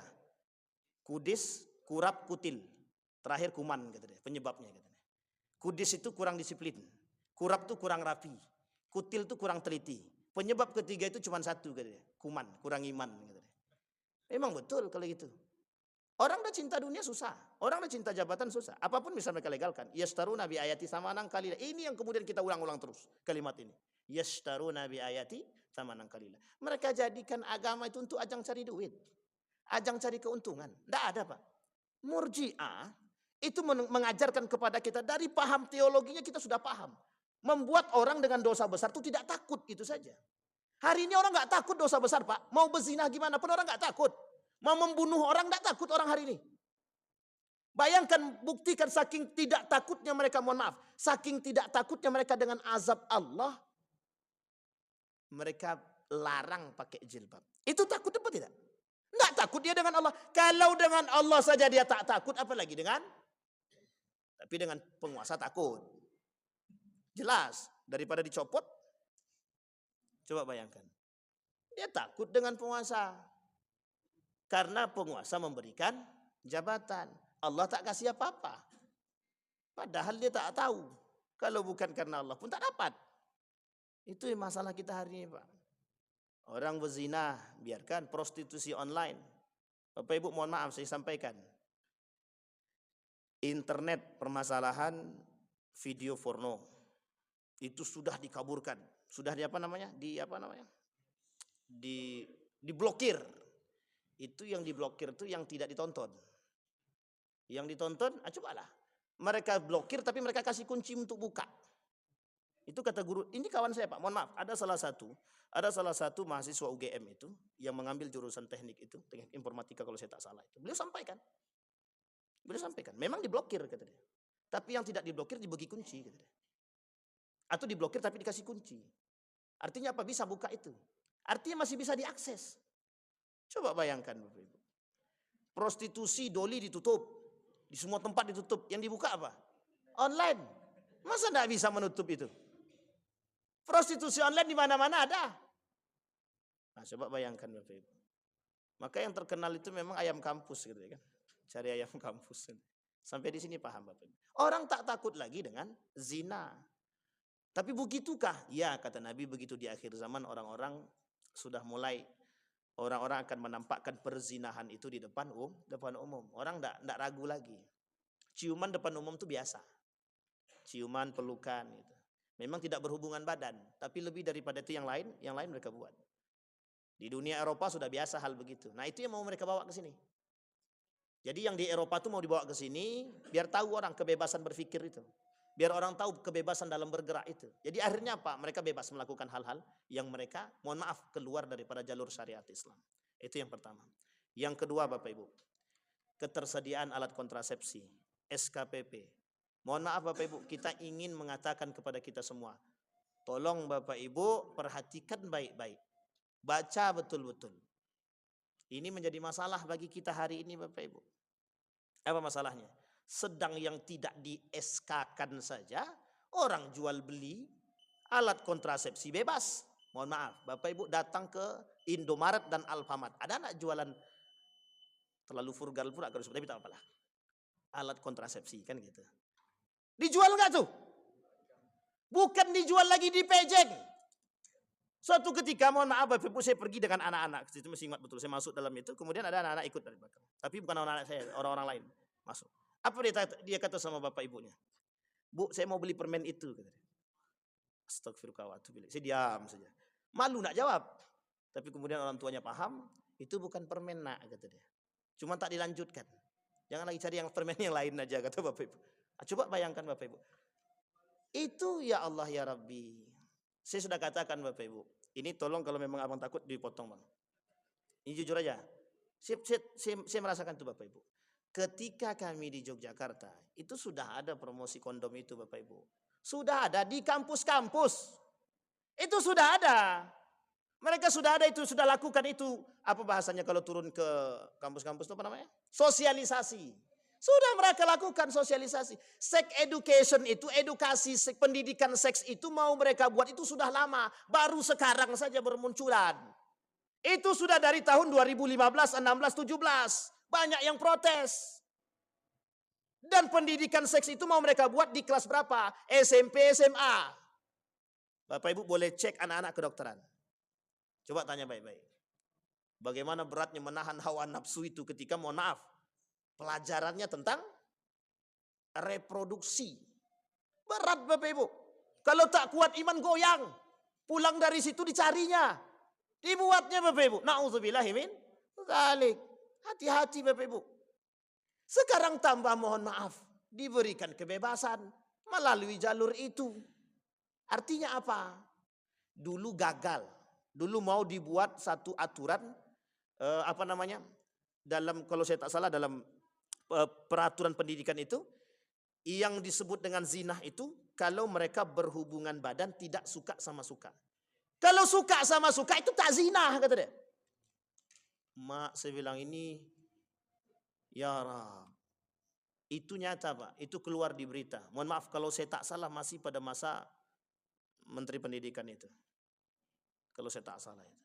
Kudis, kurap, kutil. Terakhir kuman kata dia, penyebabnya kata dia. Kudis itu kurang disiplin. Kurap itu kurang rapi. Kutil itu kurang teliti. Penyebab ketiga itu cuma satu kata dia, kuman, kurang iman kata dia. Memang betul kalau gitu. Orang udah cinta dunia susah. Orang udah cinta jabatan susah. Apapun bisa mereka legalkan. Yashtaruna bi ayati samanan qalila. Ini yang kemudian kita ulang-ulang terus kalimat ini. Yashtaruna bi ayati samanan qalila. Mereka jadikan agama itu untuk ajang cari duit. Ajang cari keuntungan. Tidak ada, Pak. Murji'ah itu mengajarkan kepada kita dari paham teologinya kita sudah paham. Membuat orang dengan dosa besar itu tidak takut, itu saja. Hari ini orang nggak takut dosa besar, Pak. Mau berzinah gimana pun orang nggak takut. Mau membunuh orang nggak takut orang hari ini. Bayangkan, buktikan saking tidak takutnya mereka, mohon maaf. Saking tidak takutnya mereka dengan azab Allah. Mereka larang pakai jilbab. Itu takut apa tidak? Nggak takut dia dengan Allah. Kalau dengan Allah saja dia tak takut, apalagi dengan? Tapi dengan penguasa takut. Jelas, daripada dicopot. Coba bayangkan. Dia takut dengan penguasa. Karena penguasa memberikan jabatan. Allah tak kasih apa-apa. Padahal dia tak tahu. Kalau bukan karena Allah pun tak dapat. Itu masalah kita hari ini, Pak. Orang berzina, biarkan. Prostitusi online. Bapak Ibu mohon maaf saya sampaikan. Internet permasalahan video porno. Itu sudah dikaburkan. Sudah diblokir. Itu yang diblokir itu yang tidak ditonton. Yang ditonton, cobalah. Mereka blokir tapi mereka kasih kunci untuk buka. Itu kata guru, ini kawan saya Pak, mohon maaf. Ada salah satu mahasiswa UGM itu yang mengambil jurusan teknik itu, teknik informatika kalau saya tak salah itu. Beliau sampaikan, memang diblokir kata dia. Tapi yang tidak diblokir dibagi kunci kata dia. Atau diblokir tapi dikasih kunci. Artinya apa? Bisa buka itu. Artinya masih bisa diakses. Coba bayangkan Bapak Ibu. Prostitusi doli ditutup. Di semua tempat ditutup. Yang dibuka apa? Online. Masa tidak bisa menutup itu? Prostitusi online di mana-mana ada. Nah, coba bayangkan Bapak Ibu. Maka yang terkenal itu memang ayam kampus gitu kan. Cari ayam kampus. Sampai di sini paham Bapak Ibu. Orang tak takut lagi dengan zina. Tapi begitukah? Ya, kata Nabi, begitu di akhir zaman orang-orang sudah mulai, orang-orang akan menampakkan perzinahan itu di depan umum. Orang tidak ragu lagi. Ciuman depan umum itu biasa. Ciuman, pelukan gitu. Memang tidak berhubungan badan, tapi lebih daripada itu yang lain mereka buat. Di dunia Eropa sudah biasa hal begitu. Nah, itu yang mau mereka bawa ke sini. Jadi yang di Eropa itu mau dibawa ke sini biar tahu orang kebebasan berpikir itu. Biar orang tahu kebebasan dalam bergerak itu. Jadi akhirnya apa? Mereka bebas melakukan hal-hal yang mereka, mohon maaf, keluar daripada jalur syariat Islam. Itu yang pertama. Yang kedua Bapak Ibu, ketersediaan alat kontrasepsi, SKPP. Mohon maaf Bapak Ibu, kita ingin mengatakan kepada kita semua, tolong Bapak Ibu perhatikan baik-baik. Baca betul-betul. Ini menjadi masalah bagi kita hari ini Bapak Ibu. Apa masalahnya? Sedang yang tidak di SK-kan saja, orang jual beli alat kontrasepsi bebas. Mohon maaf, Bapak Ibu datang ke Indomaret dan Alfamart. Ada anak jualan, terlalu vulgar pula kalau tapi tak apalah. Alat kontrasepsi kan gitu. Dijual enggak tuh? Bukan dijual lagi di Pejeng. Suatu ketika, mohon maaf Bapak Ibu, saya pergi dengan anak-anak. Itu masih ingat betul, saya masuk dalam itu. Kemudian ada anak-anak ikut dari belakang. Tapi bukan anak-anak saya, orang-orang lain masuk. Apa dia kata sama bapak ibunya? Bu, saya mau beli permen itu. Astagfirullah. Saya diam saja. Malu nak jawab. Tapi kemudian orang tuanya paham, itu bukan permen nak, kata dia. Cuma tak dilanjutkan. Jangan lagi cari yang permen yang lain aja, kata bapak ibu. Coba bayangkan bapak ibu. Itu ya Allah ya Rabbi. Saya sudah katakan bapak ibu. Ini tolong kalau memang abang takut dipotong bang. Ini jujur aja. Saya merasakan itu bapak ibu. Ketika kami di Yogyakarta, itu sudah ada promosi kondom itu Bapak Ibu. Sudah ada di kampus-kampus. Itu sudah ada. Mereka sudah ada itu, sudah lakukan itu. Apa bahasanya kalau turun ke kampus-kampus itu apa namanya? Sosialisasi. Sudah mereka lakukan sosialisasi. Sex education itu, edukasi pendidikan seks itu mau mereka buat itu sudah lama. Baru sekarang saja bermunculan. Itu sudah dari tahun 2015, 16, 17. Banyak yang protes. Dan pendidikan seks itu mau mereka buat di kelas berapa? SMP, SMA. Bapak Ibu boleh cek anak-anak kedokteran. Coba tanya baik-baik. Bagaimana beratnya menahan hawa nafsu itu ketika, mohon maaf, pelajarannya tentang reproduksi. Berat Bapak Ibu. Kalau tak kuat iman goyang. Pulang dari situ dicarinya. Dibuatnya Bapak Ibu. Na'udzubillahi min dzalik. Hati-hati Bapak Ibu. Sekarang tambah mohon maaf. Diberikan kebebasan melalui jalur itu. Artinya apa? Dulu gagal. Dulu mau dibuat satu aturan. Dalam, kalau saya tak salah, dalam peraturan pendidikan itu, yang disebut dengan zina itu, kalau mereka berhubungan badan tidak suka sama suka. Kalau suka sama suka itu tak zina, kata dia. Mak, saya bilang ini, ya Rab, itu nyata Pak, itu keluar di berita. Mohon maaf kalau saya tak salah masih pada masa Menteri Pendidikan itu. Kalau saya tak salah itu.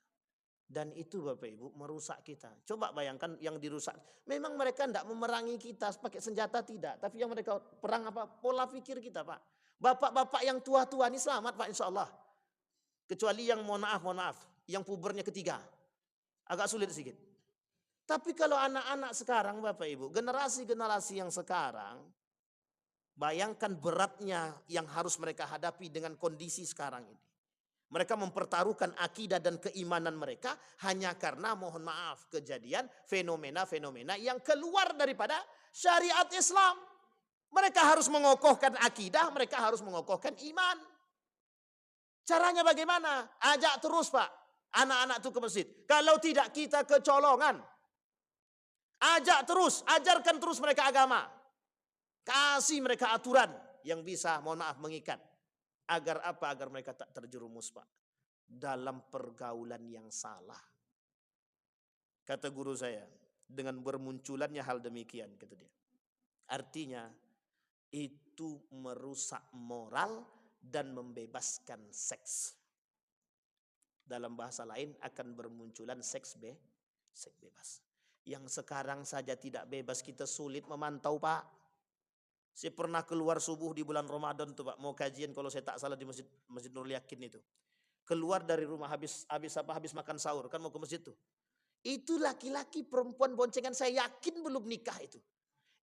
Dan itu Bapak Ibu merusak kita. Coba bayangkan yang dirusak. Memang mereka tidak memerangi kita pakai senjata, tidak. Tapi yang mereka perang apa? Pola pikir kita Pak. Bapak-bapak yang tua-tua ini selamat Pak insya Allah. Kecuali yang mohon maaf. Yang pubernya ketiga. Agak sulit sedikit. Tapi kalau anak-anak sekarang Bapak Ibu. Generasi-generasi yang sekarang. Bayangkan beratnya yang harus mereka hadapi dengan kondisi sekarang ini. Mereka mempertaruhkan akidah dan keimanan mereka hanya karena mohon maaf kejadian fenomena-fenomena yang keluar daripada syariat Islam. Mereka harus mengokohkan akidah, mereka harus mengokohkan iman. Caranya bagaimana? Ajak terus Pak anak-anak itu ke masjid. Kalau tidak kita kecolongan. Ajak terus, ajarkan terus mereka agama. Kasih mereka aturan yang bisa mohon maaf mengikat. Agar apa? Agar mereka tak terjerumus Pak dalam pergaulan yang salah. Kata guru saya, dengan bermunculannya hal demikian, kata dia. Artinya itu merusak moral dan membebaskan seks. Dalam bahasa lain akan bermunculan seks bebas. Yang sekarang saja tidak bebas kita sulit memantau Pak. Saya pernah keluar subuh di bulan Ramadan tuh Pak, mau kajian kalau saya tak salah di Masjid Nurul Yakin itu. Keluar dari rumah habis makan sahur kan mau ke masjid tuh. Itu laki-laki perempuan boncengan saya yakin belum nikah itu.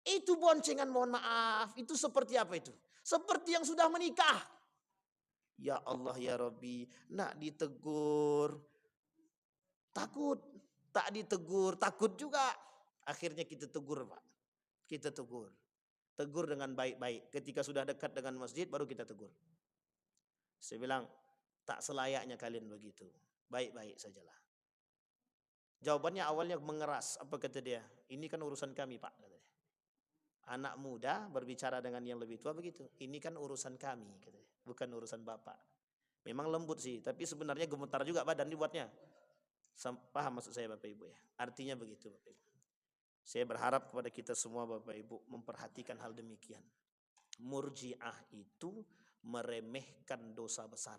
Itu boncengan mohon maaf, itu seperti apa itu? Seperti yang sudah menikah. Ya Allah ya Rabbi, nak ditegur takut, tak ditegur takut juga. Akhirnya kita tegur Pak. Kita tegur. Tegur dengan baik-baik. Ketika sudah dekat dengan masjid baru kita tegur. Saya bilang tak selayaknya kalian begitu. Baik-baik sajalah. Jawabannya awalnya mengeras. Apa kata dia? Ini kan urusan kami Pak. Kata dia. Anak muda berbicara dengan yang lebih tua begitu. Ini kan urusan kami. Kata dia. Bukan urusan Bapak. Memang lembut sih. Tapi sebenarnya gemetar juga badan dibuatnya. Paham maksud saya Bapak Ibu ya. Artinya begitu Bapak Ibu. Saya berharap kepada kita semua Bapak Ibu memperhatikan hal demikian. Murji'ah itu meremehkan dosa besar.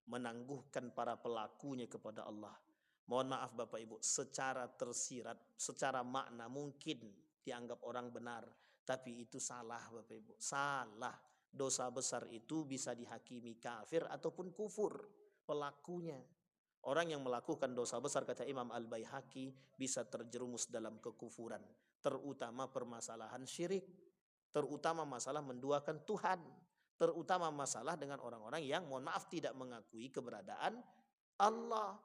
Menangguhkan para pelakunya kepada Allah. Mohon maaf Bapak Ibu, secara tersirat, secara makna mungkin dianggap orang benar. Tapi itu salah Bapak Ibu, salah. Dosa besar itu bisa dihakimi kafir ataupun kufur pelakunya. Orang yang melakukan dosa besar kata Imam Al-Baihaqi bisa terjerumus dalam kekufuran. Terutama permasalahan syirik. Terutama masalah menduakan Tuhan. Terutama masalah dengan orang-orang yang mohon maaf tidak mengakui keberadaan Allah.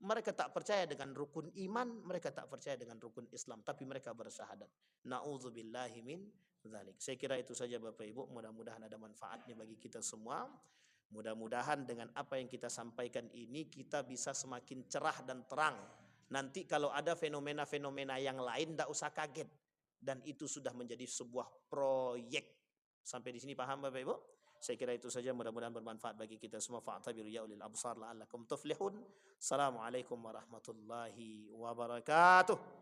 Mereka tak percaya dengan rukun iman. Mereka tak percaya dengan rukun Islam. Tapi mereka bersyahadat. Na'udzubillahi min dzalik. Saya kira itu saja Bapak Ibu. Mudah-mudahan ada manfaatnya bagi kita semua. Mudah-mudahan dengan apa yang kita sampaikan ini kita bisa semakin cerah dan terang. Nanti kalau ada fenomena-fenomena yang lain tidak usah kaget. Dan itu sudah menjadi sebuah proyek. Sampai di sini paham Bapak Ibu? Saya kira itu saja, mudah-mudahan bermanfaat bagi kita semua. Fa'tabiru ya ulil absar la'allakum tuflihun. Assalamualaikum warahmatullahi wabarakatuh.